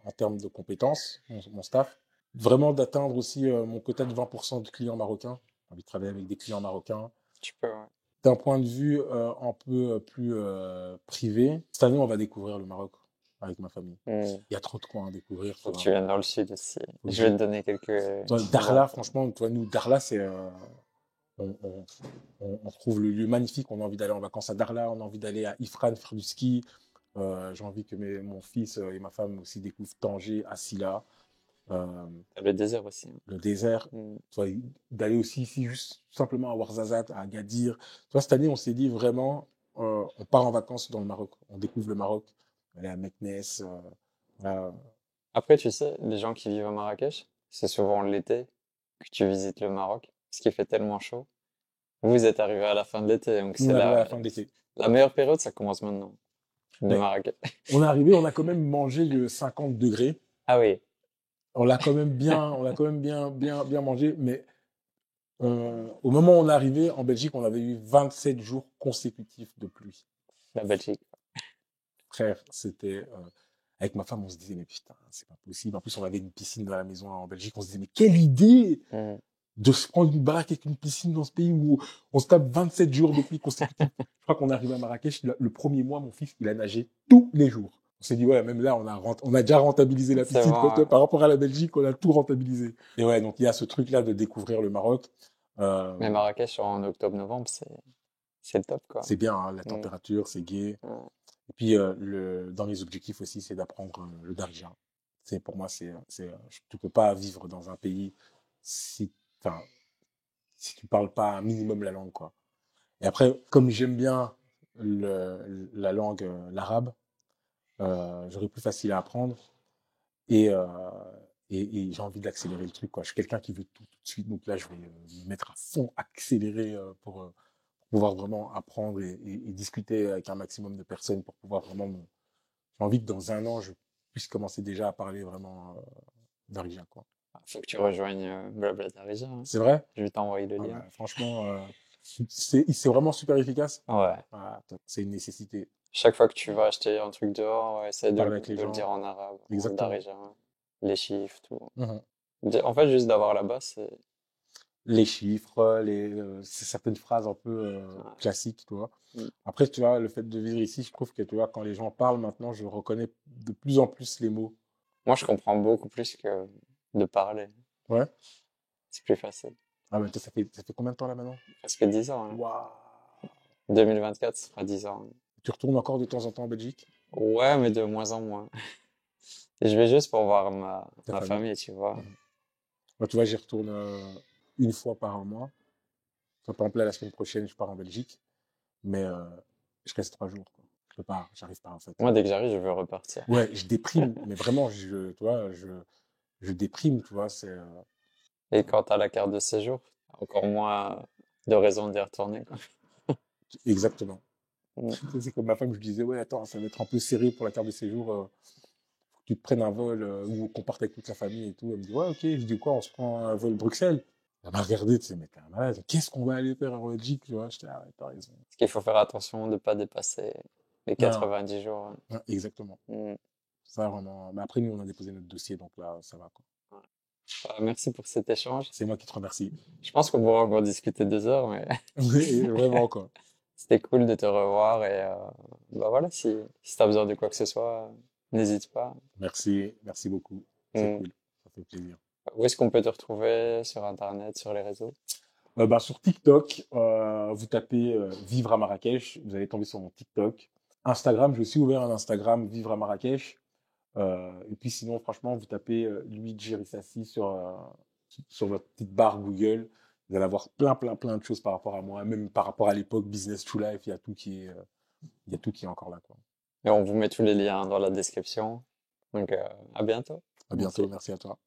en termes de compétences, mon staff. Vraiment d'atteindre aussi mon quota de 20% de clients marocains. J'ai envie de travailler avec des clients marocains. Tu peux, ouais. D'un point de vue un peu plus privé, cette année, on va découvrir le Maroc avec ma famille. Hmm. Il y a trop de coins à découvrir. Faut que tu viennes dans le sud aussi. Faut que Je vais te donner quelques... Darla, franchement, toi, nous, Darla, c'est on, on- on trouve le lieu magnifique. On a envie d'aller en vacances à Darla, on a envie d'aller à Ifrane faire du ski. J'ai envie que mon fils et ma femme aussi découvrent Tanger, Asila, euh, T'as le désert aussi, hein. le désert. Hmm. Tu vois, d'aller aussi ici, juste simplement à Ouarzazate, à Agadir. Tu vois, cette année, on s'est dit vraiment, on part en vacances dans le Maroc. On découvre le Maroc. On va aller à Meknès. Voilà. Après, tu sais, les gens qui vivent à Marrakech, c'est souvent l'été que tu visites le Maroc, parce qu'il fait tellement chaud. Vous êtes arrivé à la fin de l'été, donc Nous, c'est on arrive à la fin de l'été. la meilleure période, ça commence maintenant, de Mais Marrakech. on est arrivé, on a quand même mangé le 50 degrés. Ah oui, On l'a quand même bien mangé, mais au moment où on est arrivé en Belgique, on avait eu 27 jours consécutifs de pluie. la Belgique. Frère, c'était avec ma femme, on se disait mais putain, c'est pas possible. En plus, on avait une piscine dans la maison en Belgique, on se disait mais quelle idée Hmm. de se prendre une baraque avec une piscine dans ce pays où on se tape 27 jours de pluie consécutifs. Je crois qu'on est arrivé à Marrakech le premier mois, mon fils, il a nagé tous les jours. On s'est dit ouais, même là, on a déjà rentabilisé la C'est piscine bon, hein. par rapport à la Belgique, on a tout rentabilisé. Et ouais, donc il y a ce truc-là de découvrir le Maroc. Mais Marrakech en octobre-novembre, c'est le top, quoi. C'est bien, hein, la Hmm. température, c'est gai. Ouais. Et puis, dans mes objectifs aussi, c'est d'apprendre le darija. Pour moi, tu peux pas vivre dans un pays si, enfin, si tu parles pas un minimum la langue, quoi. Et après, comme j'aime bien la langue, l'arabe, j'aurais plus facile à apprendre et, euh, et j'ai envie d'accélérer le truc, quoi. Je suis quelqu'un qui veut tout de suite, donc là, je vais me mettre à fond, accélérer pour pouvoir vraiment apprendre et discuter avec un maximum de personnes pour pouvoir vraiment j'ai envie que dans un an, je puisse commencer déjà à parler vraiment d'Arija, quoi. Faut que tu rejoignes Blabla Darija, hein. C'est vrai? Je vais t'envoyer le Ah lien. bah, franchement, c'est vraiment super efficace. Ouais. Ah, c'est une nécessité. Chaque fois que tu vas acheter un truc dehors, ouais, essaie Parler avec les de le gens. dire en arabe, en Exactement. darija, hein. Les chiffres, tout. Mhm. En fait, juste d'avoir la base, c'est... Les chiffres, c'est certaines phrases un peu Ouais. classiques, tu vois. Mm. Après, tu vois, le fait de vivre ici, je trouve que, tu vois, quand les gens parlent maintenant, je reconnais de plus en plus les mots. Moi, je comprends beaucoup plus que de parler. Ouais. C'est plus facile. Ah, mais toi, ça fait combien de temps là maintenant? Presque 10 ans, hein. Waouh. 2024, ça fera 10 ans. Tu retournes encore de temps en temps en Belgique? Ouais, mais de moins en moins. Et je vais juste pour voir Ta ma famille? famille, tu vois. Mhm. Moi, tu vois, j'y retourne une fois par mois. Par exemple, là, la semaine prochaine, je pars en Belgique, mais je reste 3 jours, quoi. Je peux pas, j'arrive pas, en fait. Moi, dès que j'arrive, je veux repartir. Ouais, je déprime, mais vraiment, tu vois, je déprime, tu vois, Et quand t'as la carte de séjour, encore moins de raison d'y retourner, quoi. exactement. Mm. C'est comme ma femme, je disais, ouais, attends, ça va être un peu serré pour la carte de séjour, faut que tu te prennes un vol ou qu'on parte avec toute la famille et tout. Elle me dit, ouais, ok, je dis quoi, on se prend un vol Bruxelles. Elle m'a regardé, tu sais, mais t'es un malade, qu'est-ce qu'on va aller faire en Belgique, tu vois, j'étais, ah ouais, t'as raison. Parce qu'il faut faire attention de ne pas dépasser les Non, 90 jours, hein. non, exactement. Mm. Ça, vraiment. Mais après, nous, on a déposé notre dossier, donc là, ça va, quoi. Merci pour cet échange. C'est moi qui te remercie. Je pense qu'on pourra encore discuter 2 heures, mais Oui, vraiment, quoi. c'était cool de te revoir et bah voilà, si tu as besoin de quoi que ce soit, n'hésite pas. Merci beaucoup. C'est cool. Ça fait plaisir. Où est-ce qu'on peut te retrouver sur Internet, sur les réseaux? Sur TikTok, vous tapez Vivre à Marrakech, vous allez tomber sur mon TikTok. Instagram, j'ai aussi ouvert un Instagram, Vivre à Marrakech. Et puis sinon, franchement, vous tapez Luigi Rissassi sur votre petite barre Google. Vous allez avoir plein de choses par rapport à moi, même par rapport à l'époque Business to Life, il y a tout qui est encore là, quoi. Et on vous met tous les liens dans la description. Donc à bientôt. À bientôt, merci à toi.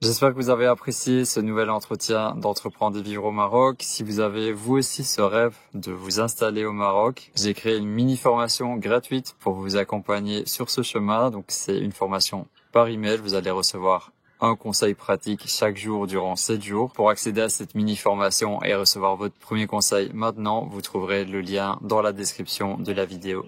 J'espère que vous avez apprécié ce nouvel entretien d'Entreprendre et Vivre au Maroc. Si vous avez vous aussi ce rêve de vous installer au Maroc, j'ai créé une mini formation gratuite pour vous accompagner sur ce chemin. Donc c'est une formation par email. Vous allez recevoir un conseil pratique chaque jour durant 7 jours. Pour accéder à cette mini formation et recevoir votre premier conseil maintenant, vous trouverez le lien dans la description de la vidéo.